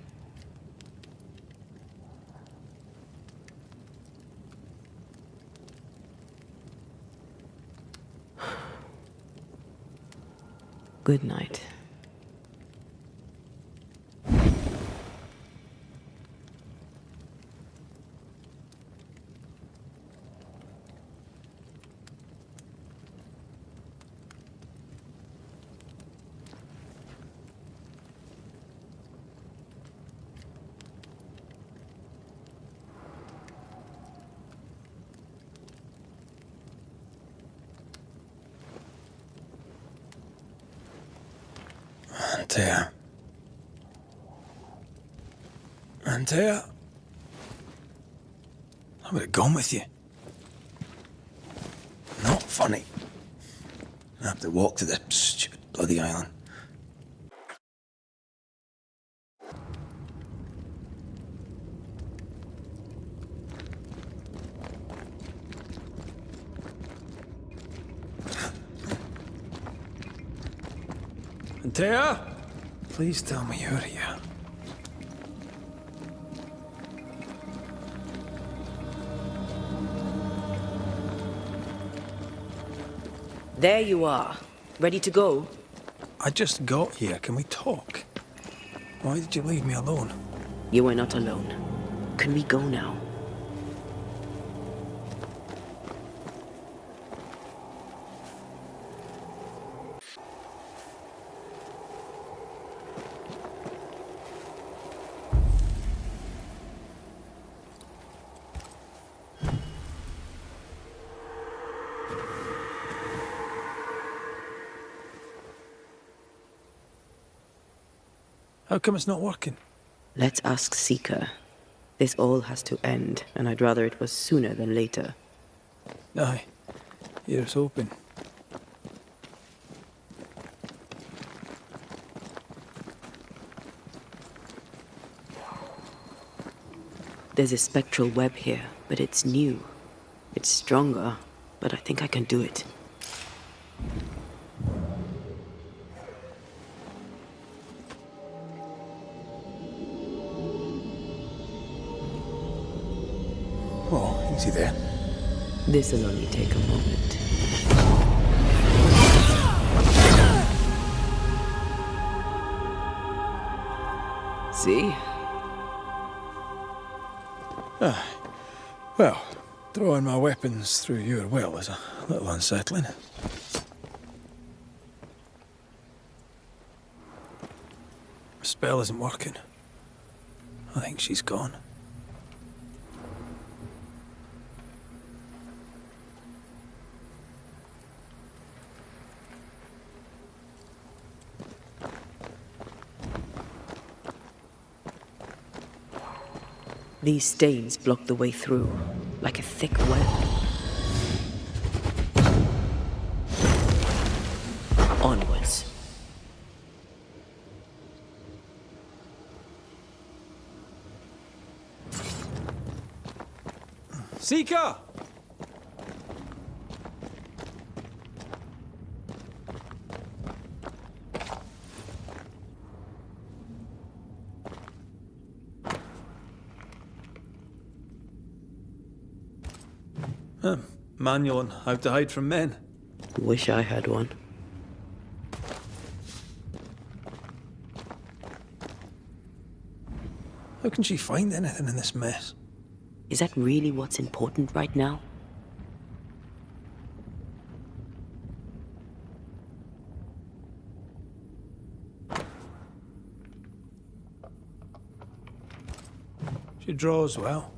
Good night. Antea? I would have gone with you. Not funny. I have to walk to the stupid bloody island. Antea? Please tell me you're here. There you are. Ready to go? I just got here. Can we talk? Why did you leave me alone? You are not alone. Can we go now? How come it's not working? Let's ask Seeker. This all has to end, and I'd rather it was sooner than later. Aye. Here's hoping. There's a spectral web here, but it's new. It's stronger, but I think I can do it. Oh, easy there. This'll only take a moment. See? Well, throwing my weapons through your will is a little unsettling. The spell isn't working. I think she's gone. These stains block the way through, like a thick web. Onwards. Seeker! Manual on how to hide from men. Wish I had one. How can she find anything in this mess? Is that really what's important right now? She draws well.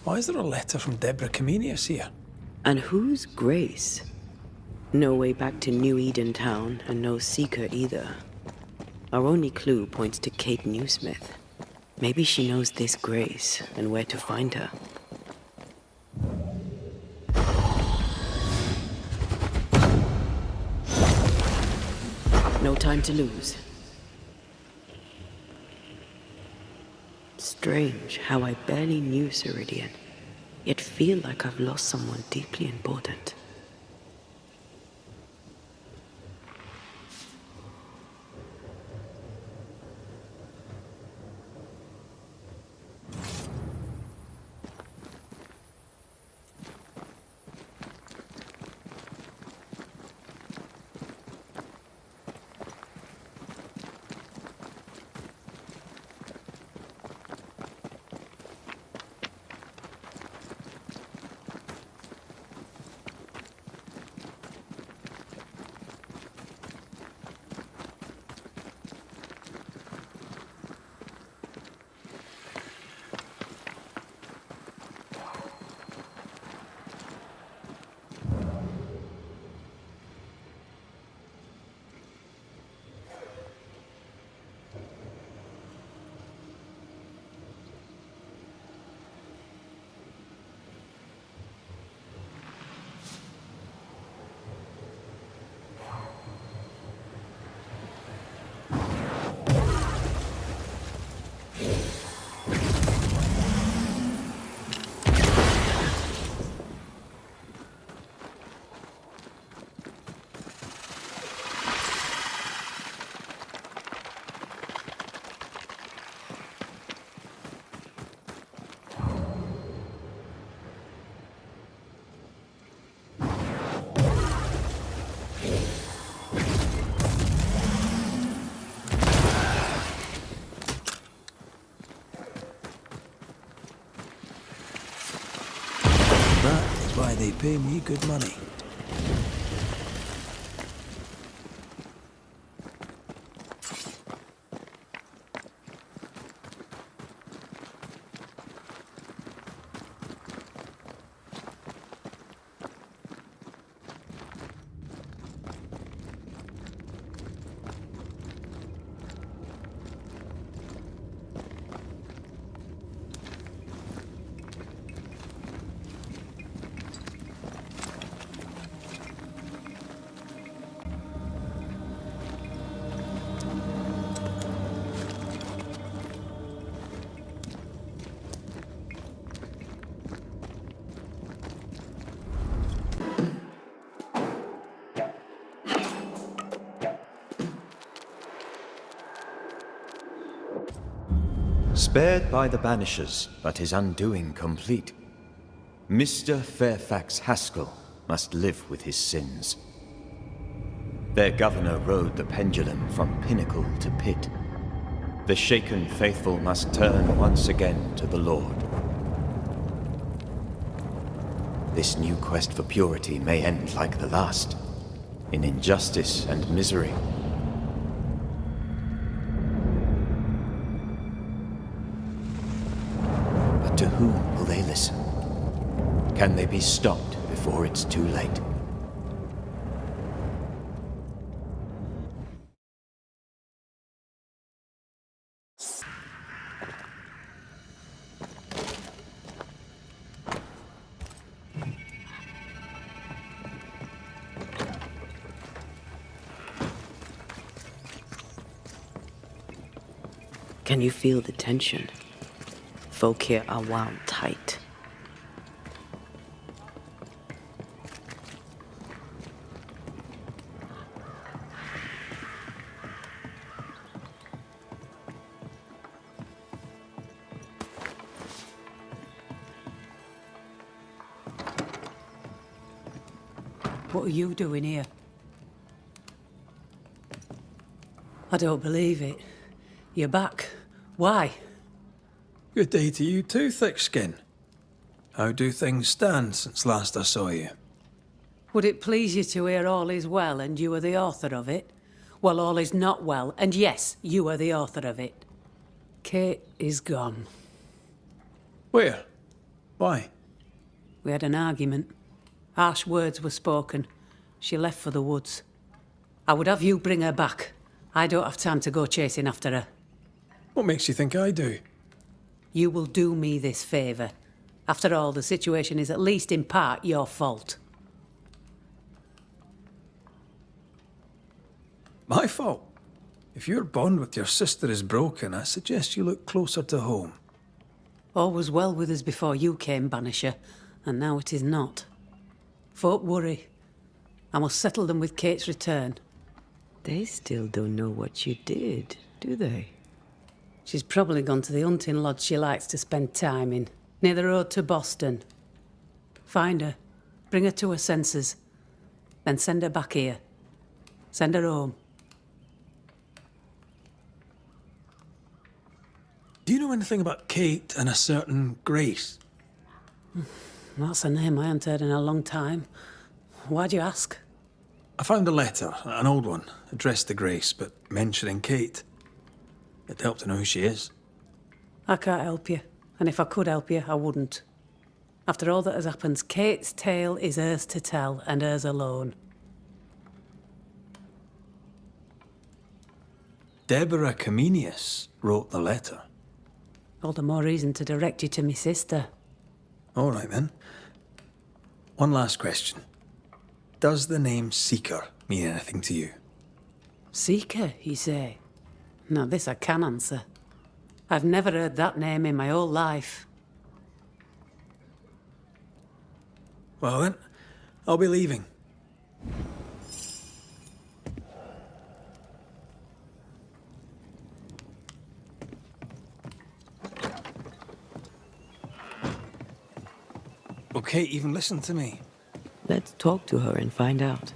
Why is there a letter from Deborah Comenius here? And who's Grace? No way back to New-Eden town, and no Seeker either. Our only clue points to Kate Newsmith. Maybe she knows this Grace and where to find her. No time to lose. Strange how I barely knew Ceridian, yet feel like I've lost someone deeply important. Why they pay me good money. Spared by the Banishers, but his undoing complete. Mr. Fairfax Haskell must live with his sins. Their governor rode the pendulum from pinnacle to pit. The shaken faithful must turn once again to the Lord. This new quest for purity may end like the last, in injustice and misery. But to whom will they listen? Can they be stopped before it's too late? Can you feel the tension? Folk here are wound tight. What are you doing here? I don't believe it. You're back. Why? Good day to you too, Thickskin. How do things stand since last I saw you? Would it please you to hear all is well and you are the author of it? Well, all is not well, and yes, you are the author of it. Kate is gone. Where? Why? We had an argument. Harsh words were spoken. She left for the woods. I would have you bring her back. I don't have time to go chasing after her. What makes you think I do? You will do me this favour. After all, the situation is at least in part your fault. My fault? If your bond with your sister is broken, I suggest you look closer to home. All was well with us before you came, Banisher, and now it is not. Folk worry. I must settle them with Kate's return. They still don't know what you did, do they? She's probably gone to the hunting lodge she likes to spend time in, near the road to Boston. Find her, bring her to her senses, then send her back here. Send her home. Do you know anything about Kate and a certain Grace? That's a name I haven't heard in a long time. Why'd you ask? I found a letter, an old one, addressed to Grace, but mentioning Kate. It'd help to know who she is. I can't help you, and if I could help you, I wouldn't. After all that has happened, Kate's tale is hers to tell, and hers alone. Deborah Comenius wrote the letter. All the more reason to direct you to me sister. All right, then. One last question. Does the name Seeker mean anything to you? Seeker, you say? Now this I can answer. I've never heard that name in my whole life. Well then, I'll be leaving. Will Kate even listen to me? Let's talk to her and find out.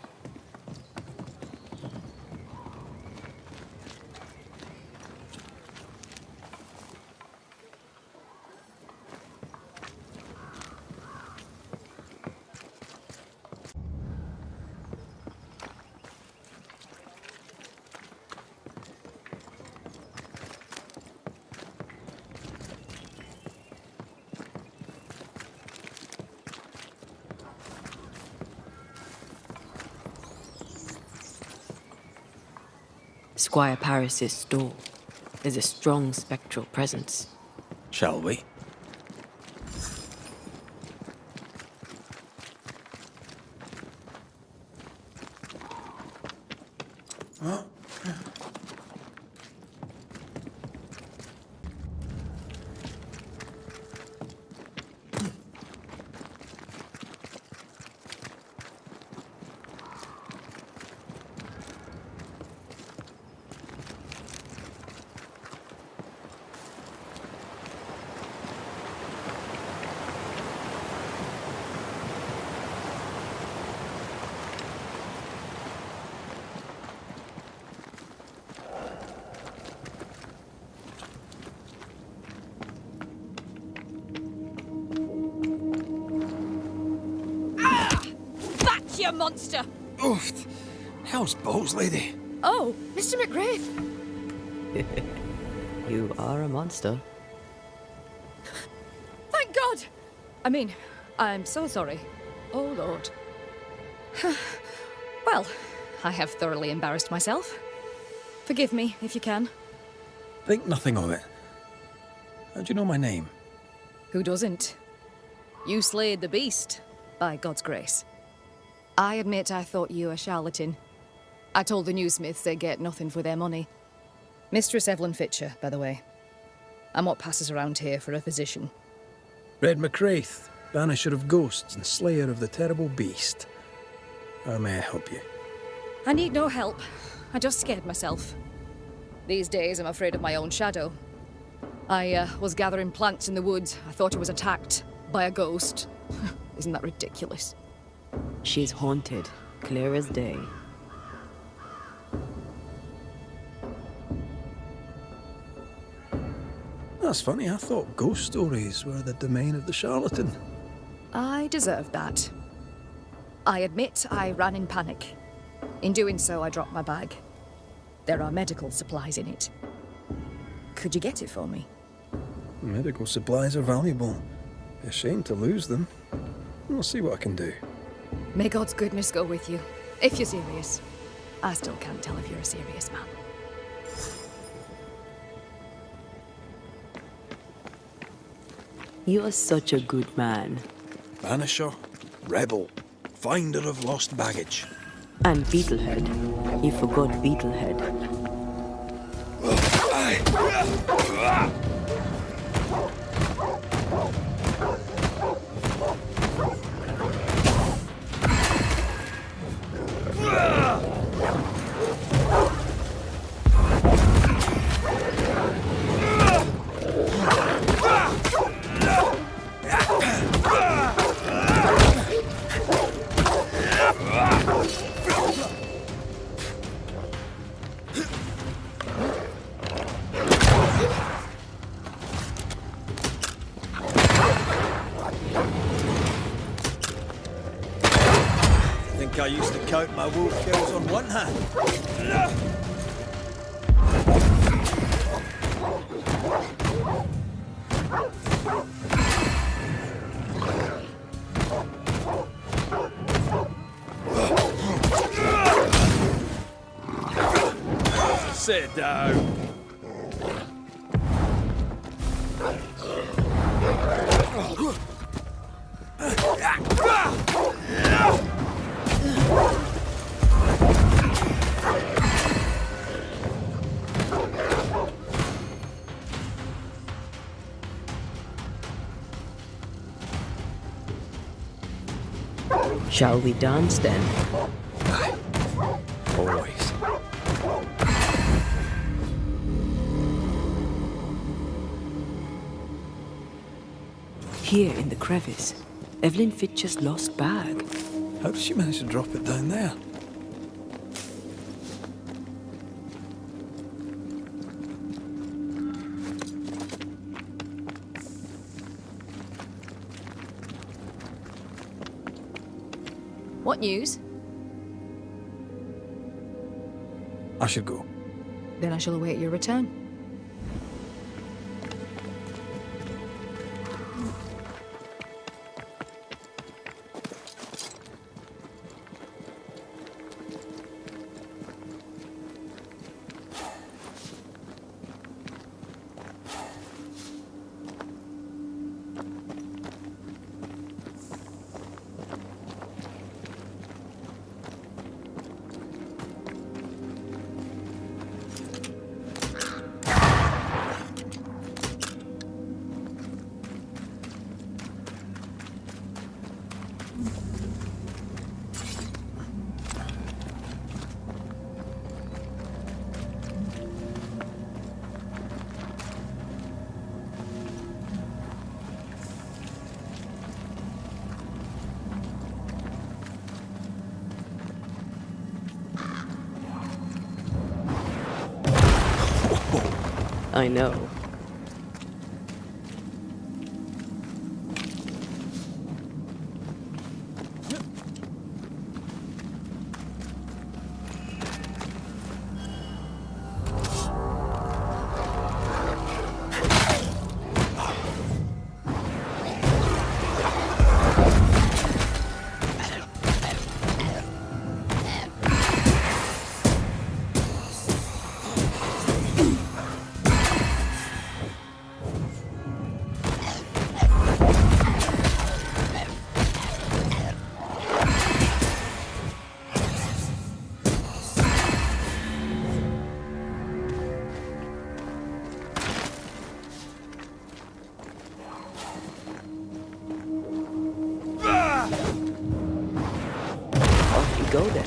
Squire Paris's stall is a strong spectral presence. Shall we? You monster! Oof! How's balls, lady? Oh, Mr. McGrath! You are a monster. Thank God! I mean, I'm so sorry. Oh, Lord. Well, I have thoroughly embarrassed myself. Forgive me, if you can. Think nothing of it. How do you know my name? Who doesn't? You slayed the beast, by God's grace. I admit I thought you a charlatan. I told the newsmiths they get nothing for their money. Mistress Evelyn Fitcher, by the way. I'm what passes around here for a physician. Red McCraith, banisher of ghosts and slayer of the terrible beast. How may I help you? I need no help. I just scared myself. These days I'm afraid of my own shadow. I was gathering plants in the woods. I thought I was attacked by a ghost. Isn't that ridiculous? She's haunted, clear as day. That's funny, I thought ghost stories were the domain of the charlatan. I deserved that. I admit I ran in panic. In doing so, I dropped my bag. There are medical supplies in it. Could you get it for me? Medical supplies are valuable. A shame to lose them. I'll see what I can do. May God's goodness go with you, if you're serious. I still can't tell if you're a serious man. You are such a good man. Banisher, rebel, finder of lost baggage. And Beetlehead. You forgot Beetlehead. I used to count my wolf kills on one hand. Sit down. Shall we dance then? Always. Here in the crevice, Evelyn Fitcher's lost bag. How did she manage to drop it down there? What news? I should go. Then I shall await your return. I know. Go then.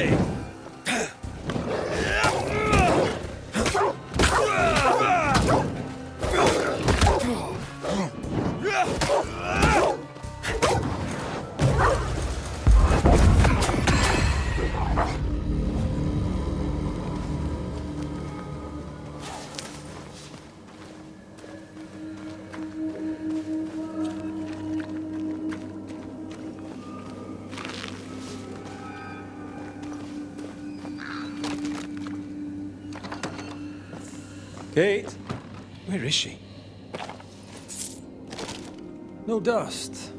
Easy! Kate, where is she? No dust.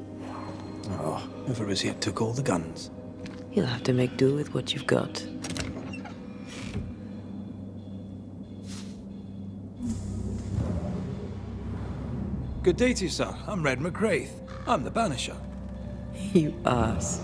Oh, whoever was here took all the guns. You'll have to make do with what you've got. Good day to you, sir. I'm Red McGrath. I'm the Banisher. You ass.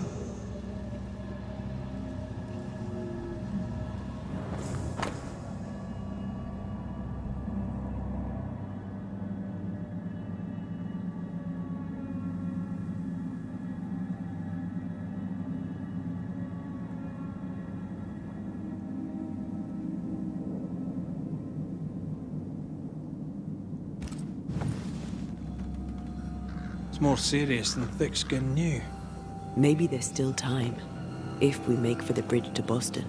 It's more serious than thick-skinned knew. Maybe there's still time, if we make for the bridge to Boston.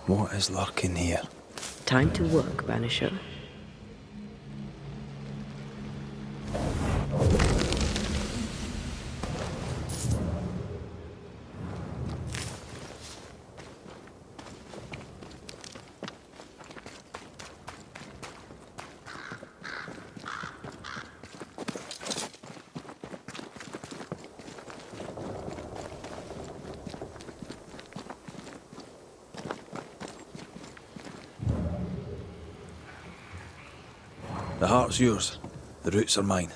What is lurking here? Time to work, Banisher. The heart's yours. The roots are mine.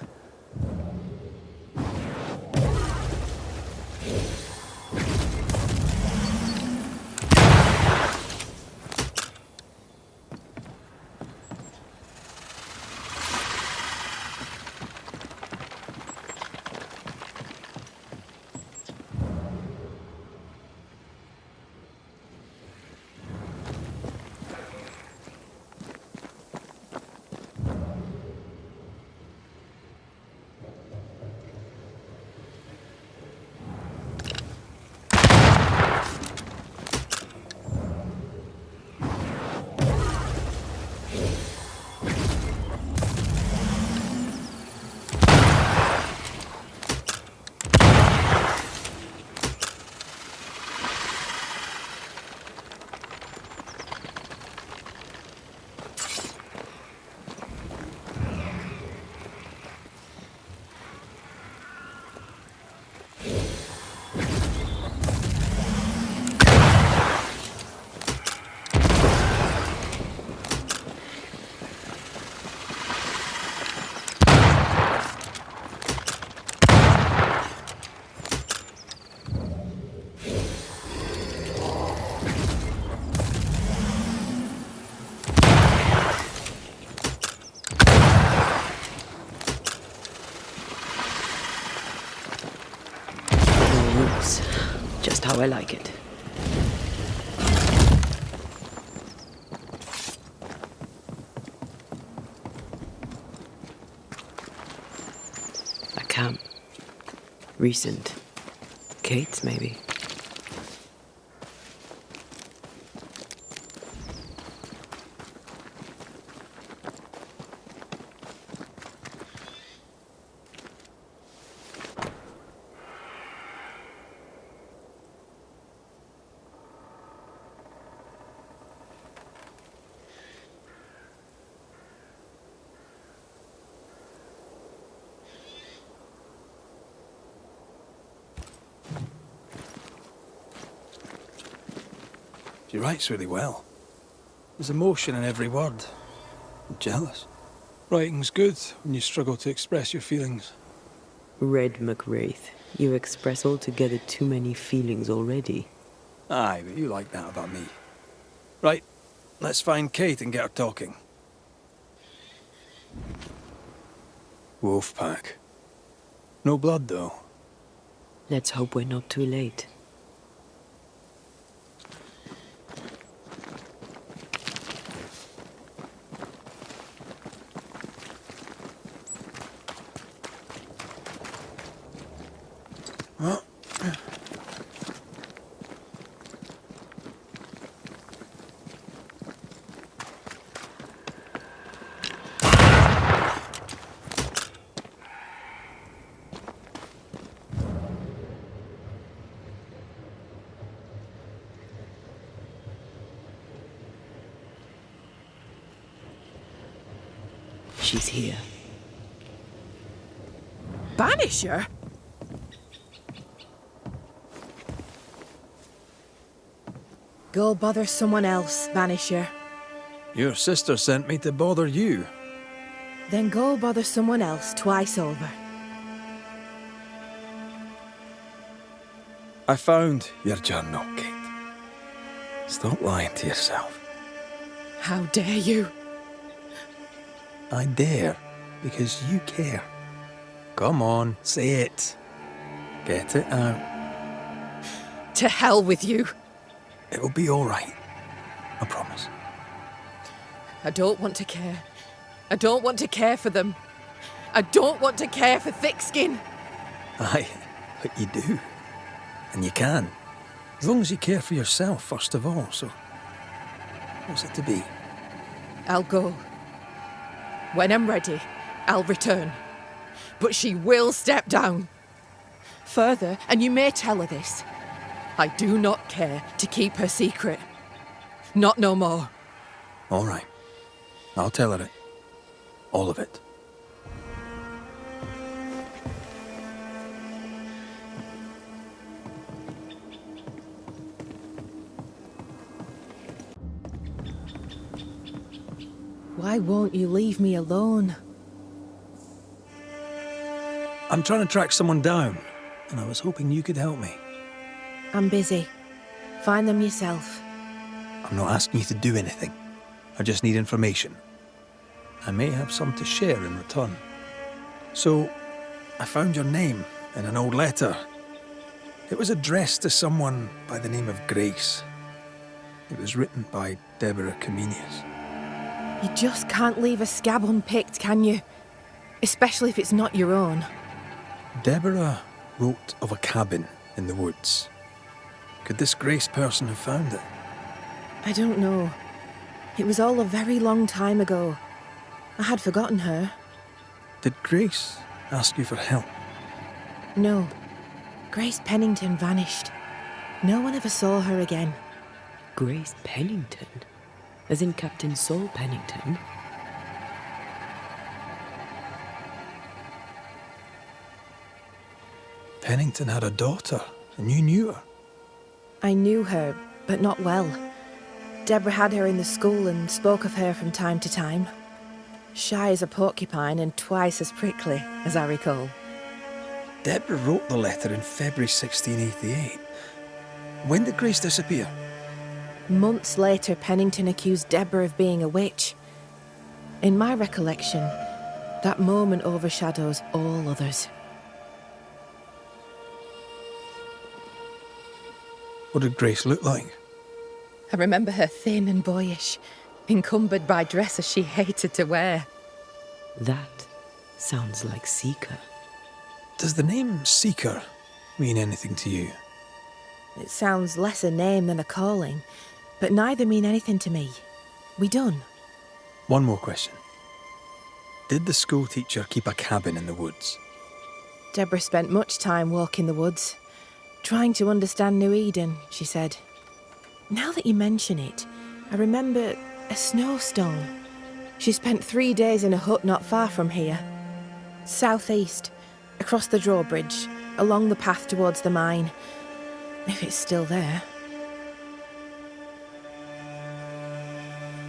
Just how I like it. A camp. Recent. Kate's, maybe. She writes really well. There's emotion in every word. I'm jealous. Writing's good when you struggle to express your feelings. Red McWraith, you express altogether too many feelings already. Aye, but you like that about me. Right, let's find Kate and get her talking. Wolfpack. No blood, though. Let's hope we're not too late. She's here. Banisher? Go bother someone else, Banisher. Your sister sent me to bother you. Then go bother someone else twice over. I found your journal, Kate. Stop lying to yourself. How dare you? I dare, because you care. Come on, say it. Get it out. To hell with you. It'll be all right. I promise. I don't want to care. I don't want to care for them. I don't want to care for thick skin. Aye, but you do. And you can. As long as you care for yourself, first of all, so... what's it to be? I'll go. When I'm ready, I'll return. But she will step down. Further, and you may tell her this, I do not care to keep her secret. Not no more. All right. I'll tell her it. All of it. Why won't you leave me alone? I'm trying to track someone down, and I was hoping you could help me. I'm busy. Find them yourself. I'm not asking you to do anything. I just need information. I may have some to share in return. So, I found your name in an old letter. It was addressed to someone by the name of Grace. It was written by Deborah Comenius. You just can't leave a scab unpicked, can you? Especially if it's not your own. Deborah wrote of a cabin in the woods. Could this Grace person have found it? I don't know. It was all a very long time ago. I had forgotten her. Did Grace ask you for help? No. Grace Pennington vanished. No one ever saw her again. Grace Pennington? As in Captain Saul Pennington? Pennington had a daughter, and you knew her. I knew her, but not well. Deborah had her in the school and spoke of her from time to time. Shy as a porcupine and twice as prickly, as I recall. Deborah wrote the letter in February 1688. When did Grace disappear? Months later, Pennington accused Deborah of being a witch. In my recollection, that moment overshadows all others. What did Grace look like? I remember her thin and boyish, encumbered by dresses she hated to wear. That sounds like Seeker. Does the name Seeker mean anything to you? It sounds less a name than a calling, but neither mean anything to me. We done. One more question. Did the school teacher keep a cabin in the woods? Deborah spent much time walking the woods, trying to understand New-Eden, she said. Now that you mention it, I remember a snowstorm. She spent 3 days in a hut not far from here. Southeast, across the drawbridge, along the path towards the mine. If it's still there.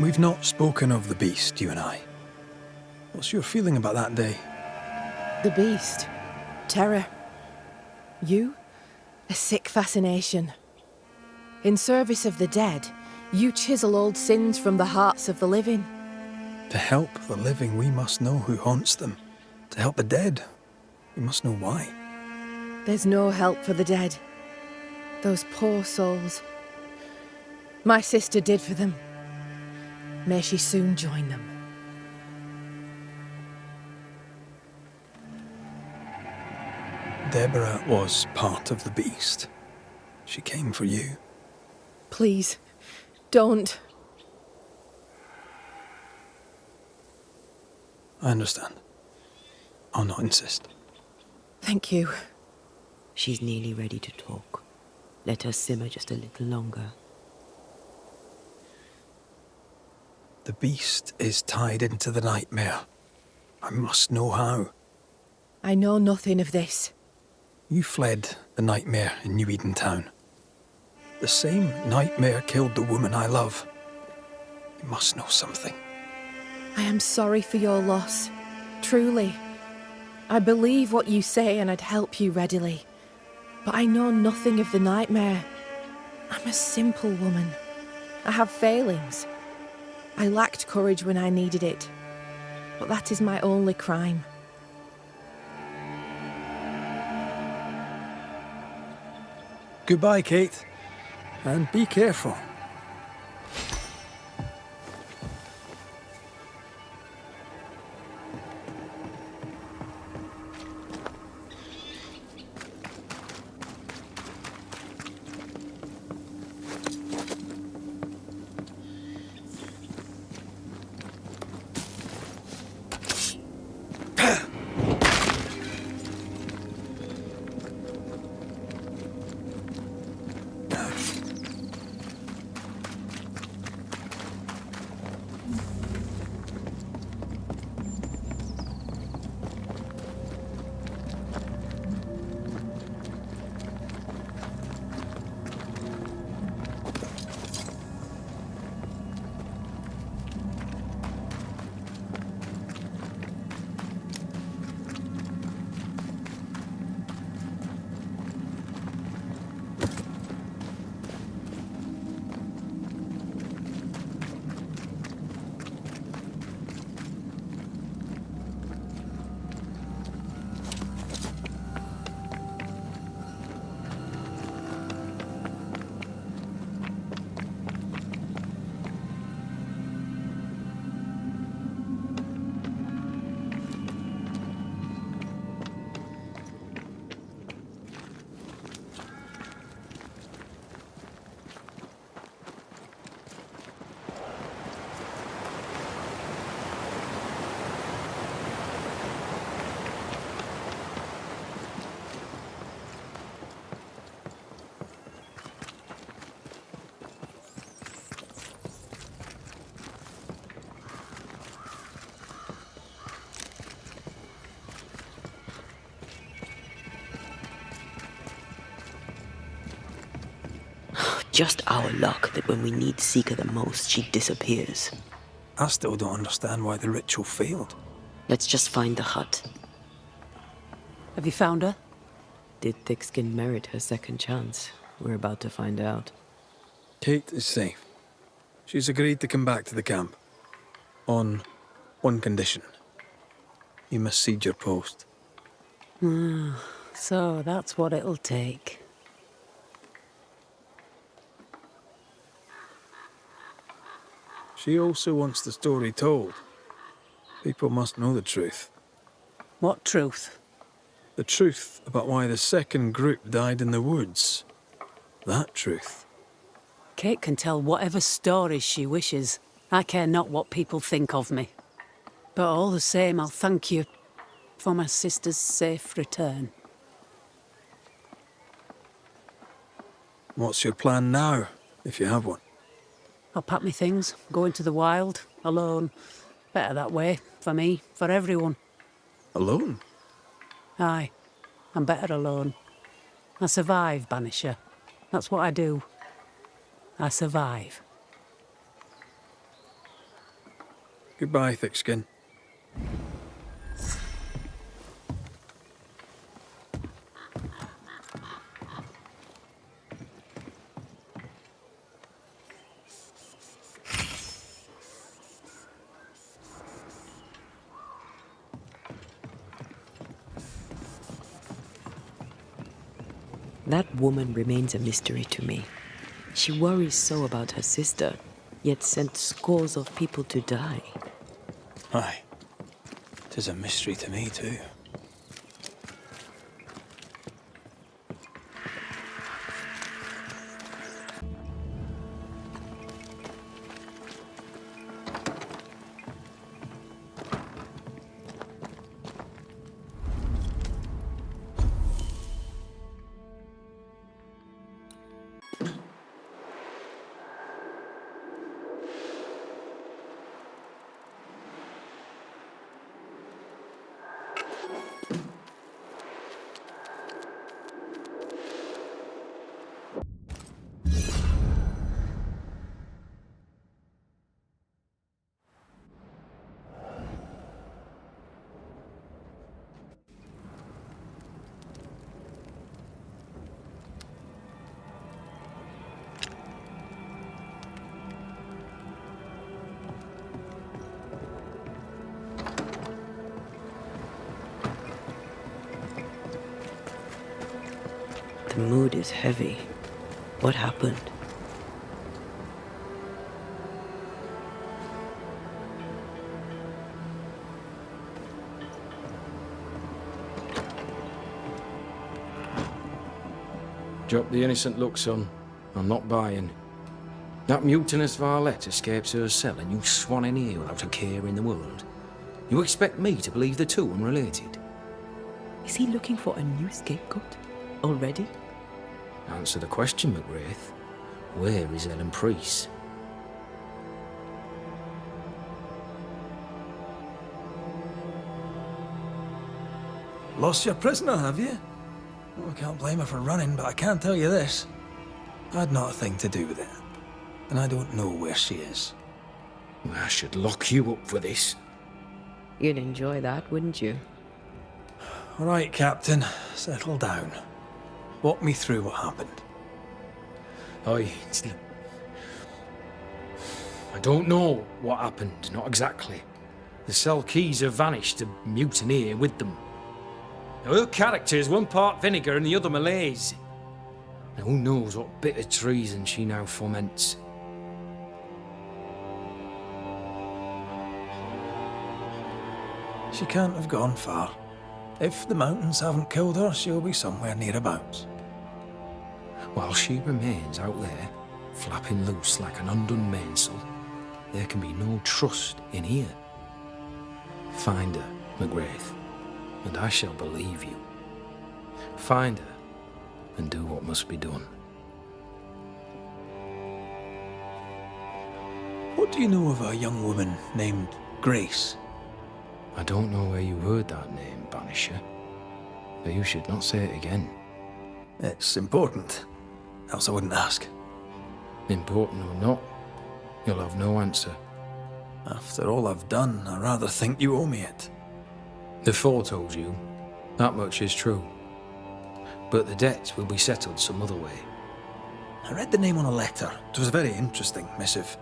We've not spoken of the beast, you and I. What's your feeling about that day? The beast. Terror. You? A sick fascination. In service of the dead, you chisel old sins from the hearts of the living. To help the living, we must know who haunts them. To help the dead, we must know why. There's no help for the dead. Those poor souls. My sister did for them. May she soon join them. Deborah was part of the beast. She came for you. Please, don't. I understand. I'll not insist. Thank you. She's nearly ready to talk. Let her simmer just a little longer. The beast is tied into the nightmare. I must know how. I know nothing of this. You fled the nightmare in New-Eden town. The same nightmare killed the woman I love. You must know something. I am sorry for your loss. Truly. I believe what you say and I'd help you readily. But I know nothing of the nightmare. I'm a simple woman. I have failings. I lacked courage when I needed it. But that is my only crime. Goodbye, Kate. And be careful. Just our luck that when we need Seeker the most, she disappears. I still don't understand why the ritual failed. Let's just find the hut. Have you found her? Did Thickskin merit her second chance? We're about to find out. Kate is safe. She's agreed to come back to the camp. On one condition. You must cede your post. So that's what it'll take. She also wants the story told. People must know the truth. What truth? The truth about why the second group died in the woods. That truth. Kate can tell whatever stories she wishes. I care not what people think of me. But all the same, I'll thank you for my sister's safe return. What's your plan now, if you have one? I'll pack me things, go into the wild, alone. Better that way, for me, for everyone. Alone? Aye, I'm better alone. I survive, Banisher. That's what I do. I survive. Goodbye, Thickskin. That woman remains a mystery to me. She worries so about her sister, yet sent scores of people to die. Aye. 'Tis a mystery to me, too. The mood is heavy. What happened? Drop the innocent look, son. I'm not buying. That mutinous varlet escapes her cell and you swan in here without a care in the world. You expect me to believe the two unrelated? Is he looking for a new scapegoat? Already? Answer the question, McWraith. Where is Ellen Priest? Lost your prisoner, have you? Well, I can't blame her for running, but I can tell you this. I had not a thing to do with it. And I don't know where she is. I should lock you up for this. You'd enjoy that, wouldn't you? All right, Captain. Settle down. Walk me through what happened. I don't know what happened, not exactly. The cell keys have vanished, the mutineer with them. Her character's one part vinegar and the other malaise. Now, who knows what bitter treason she now foments. She can't have gone far. If the mountains haven't killed her, she'll be somewhere nearabouts. While she remains out there, flapping loose like an undone mainsail, there can be no trust in here. Find her, McWraith, and I shall believe you. Find her, and do what must be done. What do you know of a young woman named Grace? I don't know where you heard that name, Banisher, but you should not say it again. It's important, else I wouldn't ask. Important or not, you'll have no answer. After all I've done, I rather think you owe me it. The Four told you, that much is true. But the debt will be settled some other way. I read the name on a letter. It was a very interesting missive.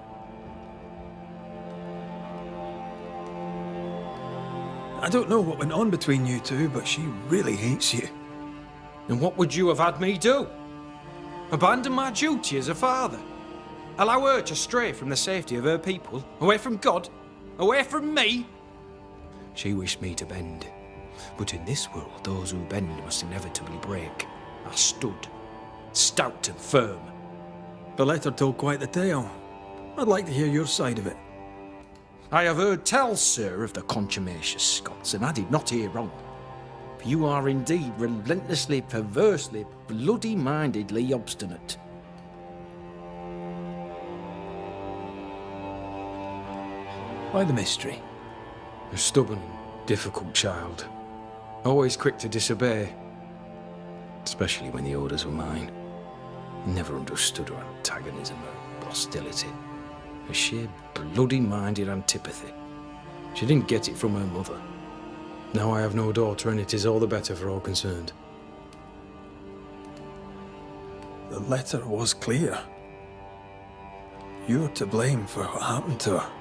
I don't know what went on between you two, but she really hates you. And what would you have had me do? Abandon my duty as a father? Allow her to stray from the safety of her people? Away from God? Away from me? She wished me to bend. But in this world, those who bend must inevitably break. I stood, stout and firm. The letter told quite the tale. I'd like to hear your side of it. I have heard tell, sir, of the contumacious Scots, and I did not hear wrong. For you are indeed relentlessly, perversely, bloody-mindedly obstinate. Why the mystery? A stubborn and difficult child. Always quick to disobey. Especially when the orders were mine. Never understood her antagonism, her hostility. A sheer bloody-minded antipathy. She didn't get it from her mother. Now I have no daughter, and it is all the better for all concerned. The letter was clear. You're to blame for what happened to her.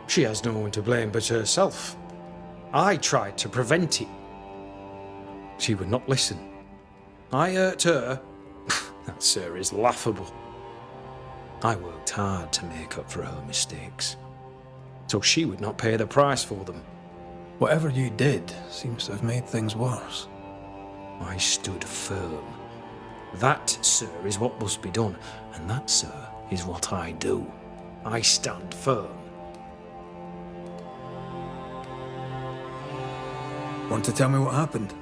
She has no one to blame but herself. I tried to prevent it. She would not listen. I hurt her. That, sir, is laughable. I worked hard to make up for her mistakes, so she would not pay the price for them. Whatever you did seems to have made things worse. I stood firm. That, sir, is what must be done, and that, sir, is what I do. I stand firm. Want to tell me what happened?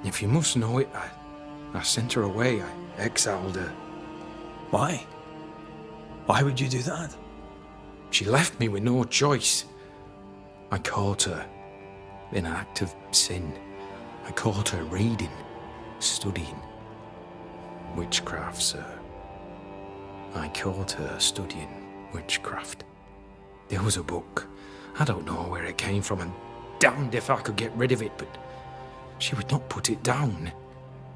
If you must know it, I sent her away. I exiled her. Why? Why would you do that? She left me with no choice. I caught her in an act of sin. I caught her reading, studying. Witchcraft, sir. I caught her studying witchcraft. There was a book. I don't know where it came from, and damned if I could get rid of it, but she would not put it down.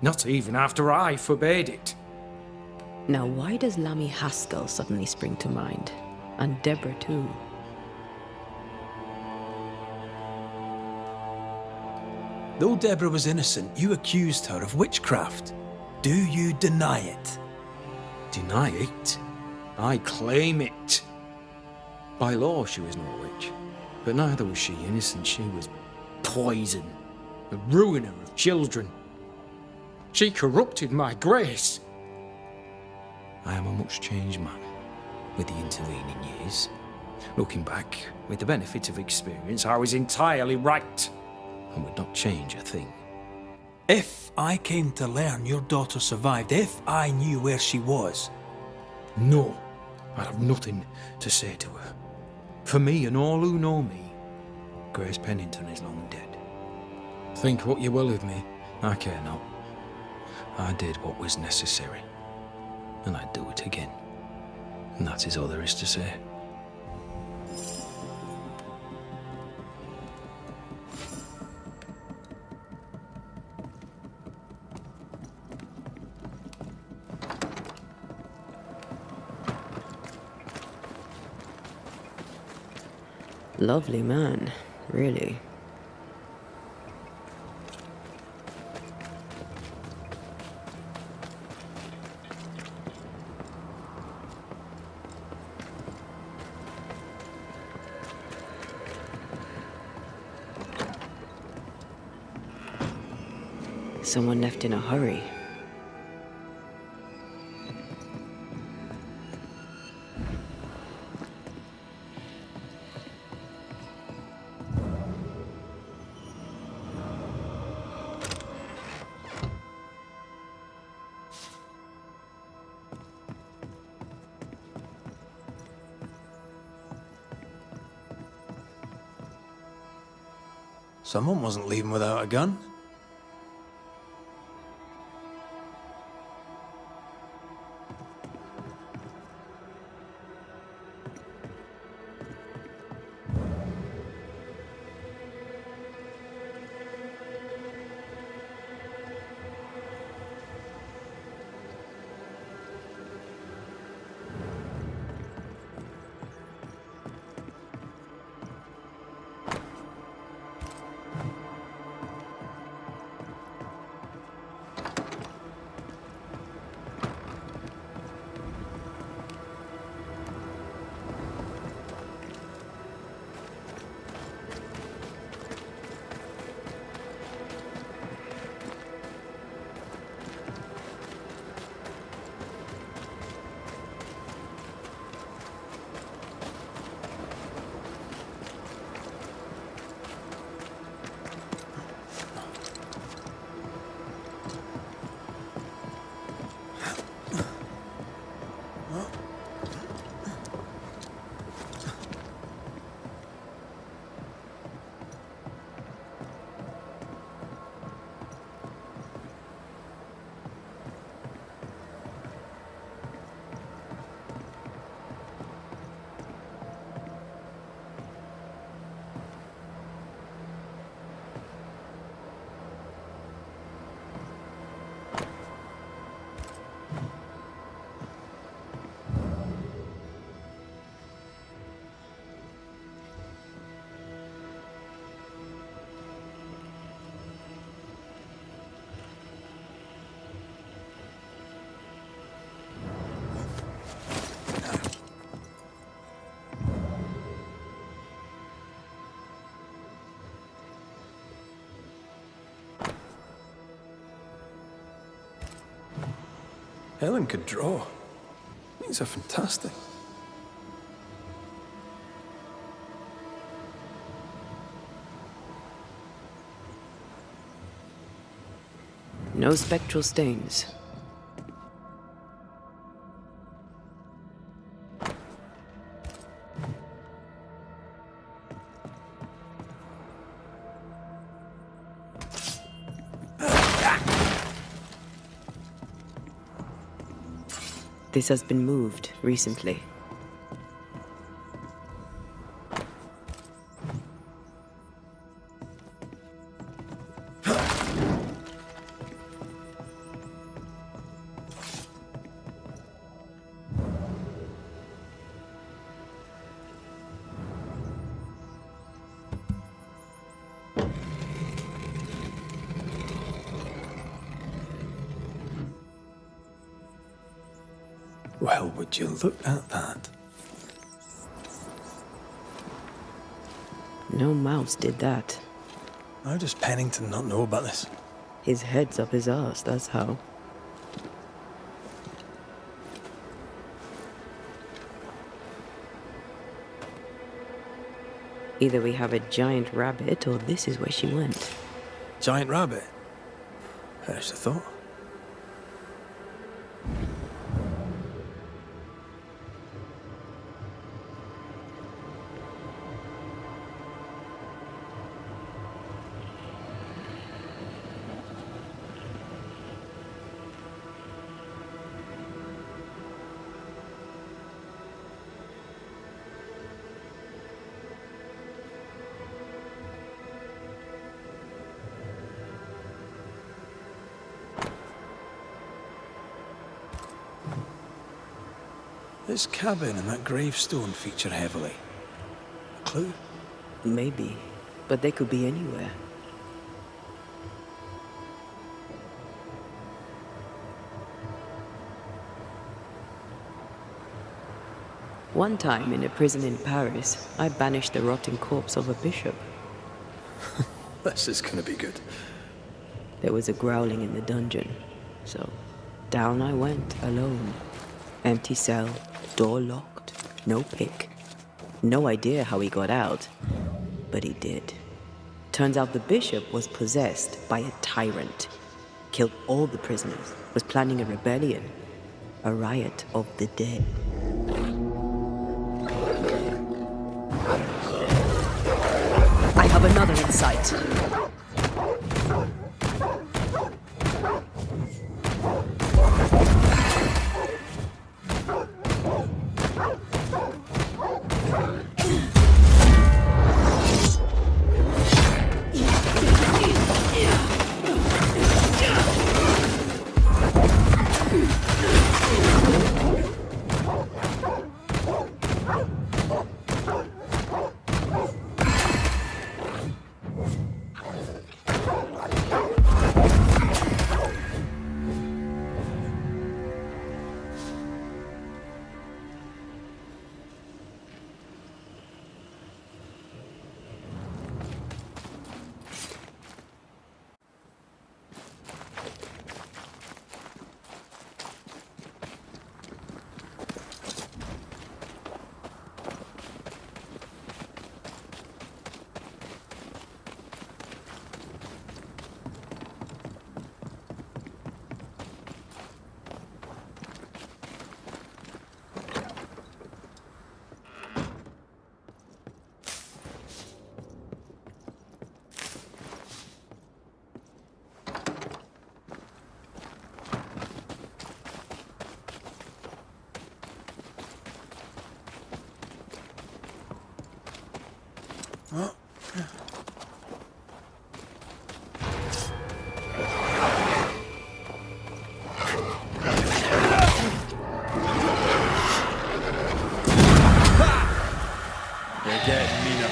Not even after I forbade it. Now, why does Lammy Haskell suddenly spring to mind? And Deborah, too. Though Deborah was innocent, you accused her of witchcraft. Do you deny it? Deny it? I claim it. By law, she was no witch. But neither was she innocent. She was poison, a ruiner of children. She corrupted my grace. I am a much changed man with the intervening years. Looking back, with the benefit of experience, I was entirely right and would not change a thing. If I came to learn your daughter survived, if I knew where she was... No, I'd have nothing to say to her. For me and all who know me, Grace Pennington is long dead. Think what you will of me, I care not. I did what was necessary, and I'd do it again. And that is all there is to say. Lovely man, really. Someone left in a hurry. Someone wasn't leaving without a gun. Helen could draw. These are fantastic. No spectral stains. This has been moved recently. Well, would you look at that? No mouse did that. How does Pennington not know about this? His head's up his arse, that's how. Either we have a giant rabbit, or this is where she went. Giant rabbit? There's the thought. This cabin and that gravestone feature heavily. A clue? Maybe, but they could be anywhere. One time in a prison in Paris, I banished the rotting corpse of a bishop. This is gonna be good. There was a growling in the dungeon, so down I went alone. Empty cell, door locked, no pick. No idea how he got out, but he did. Turns out the bishop was possessed by a tyrant. Killed all the prisoners, was planning a rebellion. A riot of the dead. I have another insight. What? They're getting me now.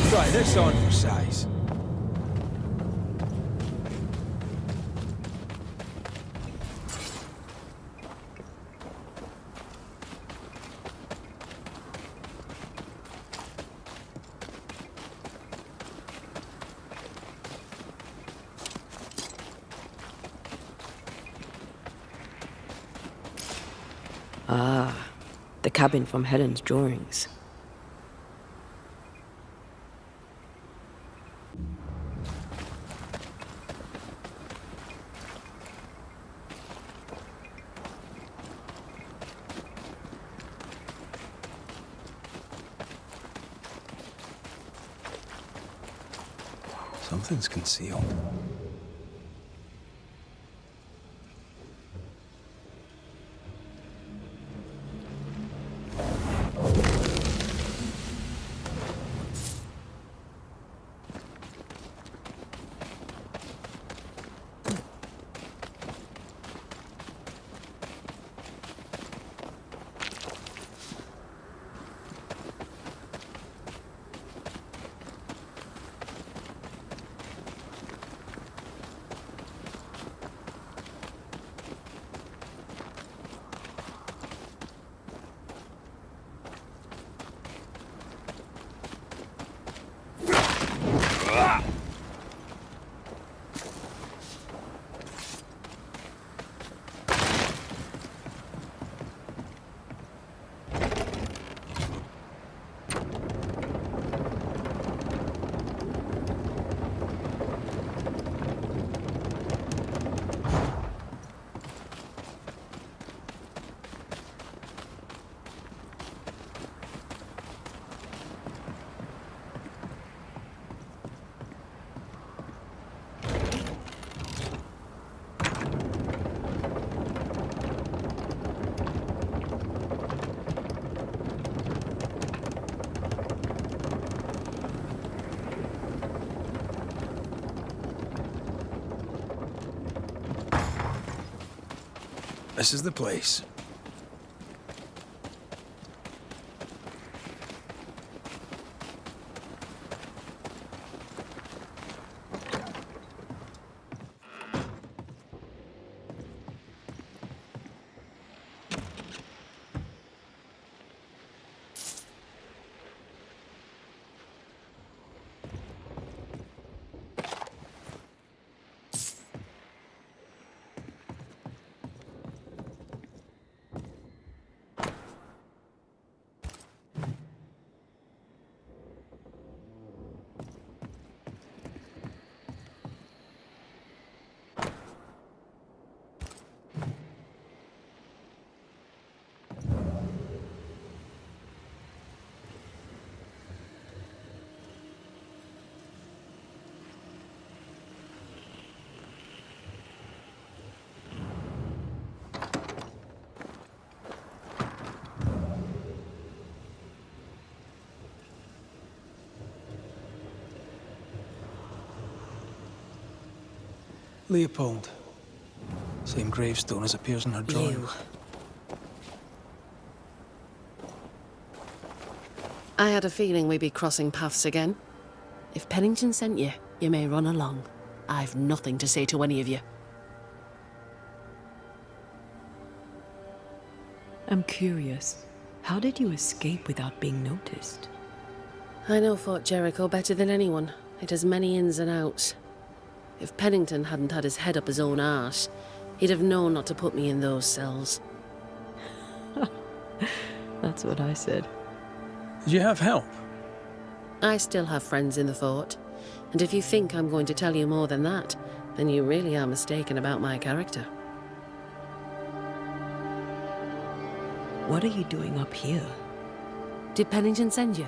Try this on for size. Ah, the cabin from Helen's drawings. Something's concealed. This is the place. Leopold. Same gravestone as appears in her drawing. I had a feeling we'd be crossing paths again. If Pennington sent you, you may run along. I've nothing to say to any of you. I'm curious. How did you escape without being noticed? I know Fort Jericho better than anyone. It has many ins and outs. If Pennington hadn't had his head up his own arse, he'd have known not to put me in those cells. That's what I said. Did you have help? I still have friends in the fort, and if you think I'm going to tell you more than that, then you really are mistaken about my character. What are you doing up here? Did Pennington send you?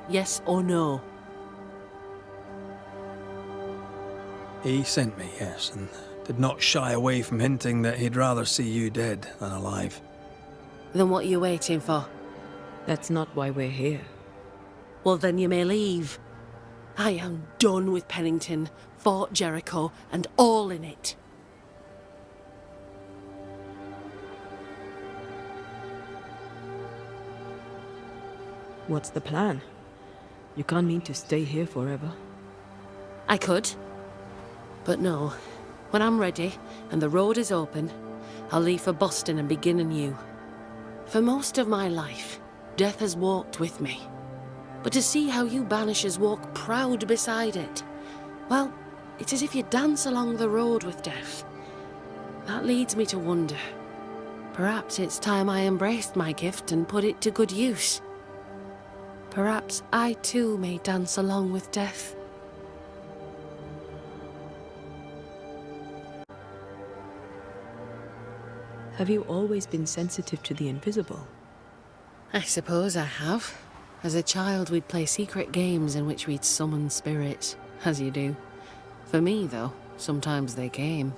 Yes or no? He sent me, yes, and did not shy away from hinting that he'd rather see you dead than alive. Then what are you waiting for? That's not why we're here. Well, then you may leave. I am done with Pennington, Fort Jericho, and all in it. What's the plan? You can't mean to stay here forever. I could. But no. When I'm ready, and the road is open, I'll leave for Boston and begin anew. For most of my life, death has walked with me. But to see how you Banishers walk proud beside it, well, it's as if you dance along the road with death. That leads me to wonder, Perhaps it's time I embraced my gift and put it to good use. Perhaps I too may dance along with death. Have you always been sensitive to the invisible? I suppose I have. As a child, we'd play secret games in which we'd summon spirits, as you do. For me, though, sometimes they came.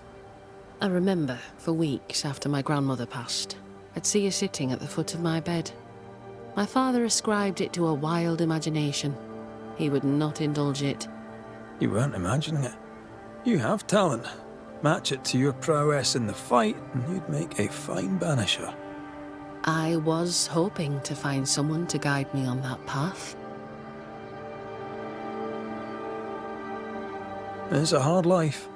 I remember, for weeks after my grandmother passed, I'd see her sitting at the foot of my bed. My father ascribed it to a wild imagination. He would not indulge it. You weren't imagining it. You have talent. Match it to your prowess in the fight, and you'd make a fine banisher. I was hoping to find someone to guide me on that path. It's a hard life.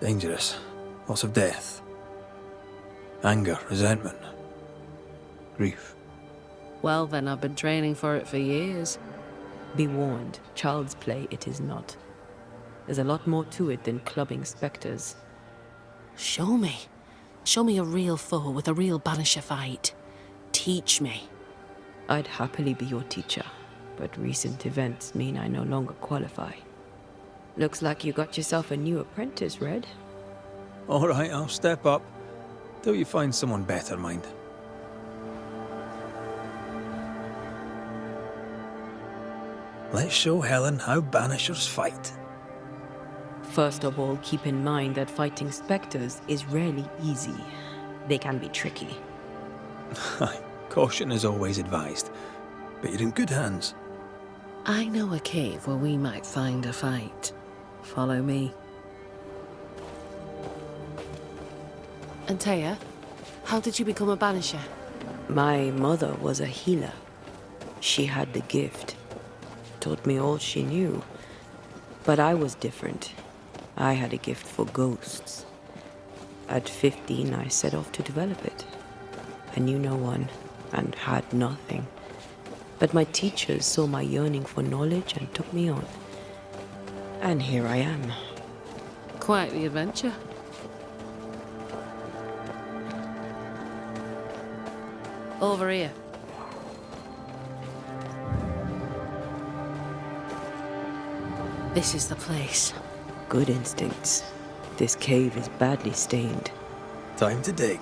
Dangerous. Lots of death. Anger, resentment, grief. Well, then I've been training for it for years. Be warned, child's play it is not. There's a lot more to it than clubbing spectres. Show me. Show me a real foe with a real banisher fight. Teach me. I'd happily be your teacher, but recent events mean I no longer qualify. Looks like you got yourself a new apprentice, Red. All right, I'll step up till you find someone better, mind. Let's show Helen how banishers fight. First of all, keep in mind that fighting spectres is rarely easy. They can be tricky. Caution is always advised, but you're in good hands. I know a cave where we might find a fight. Follow me. And Taya, how did you become a banisher? My mother was a healer. She had the gift. Taught me all she knew. But I was different. I had a gift for ghosts. At 15, I set off to develop it. I knew no one and had nothing. But my teachers saw my yearning for knowledge and took me on. And here I am. Quite the adventure. Over here. This is the place. Good instincts. This cave is badly stained. Time to dig.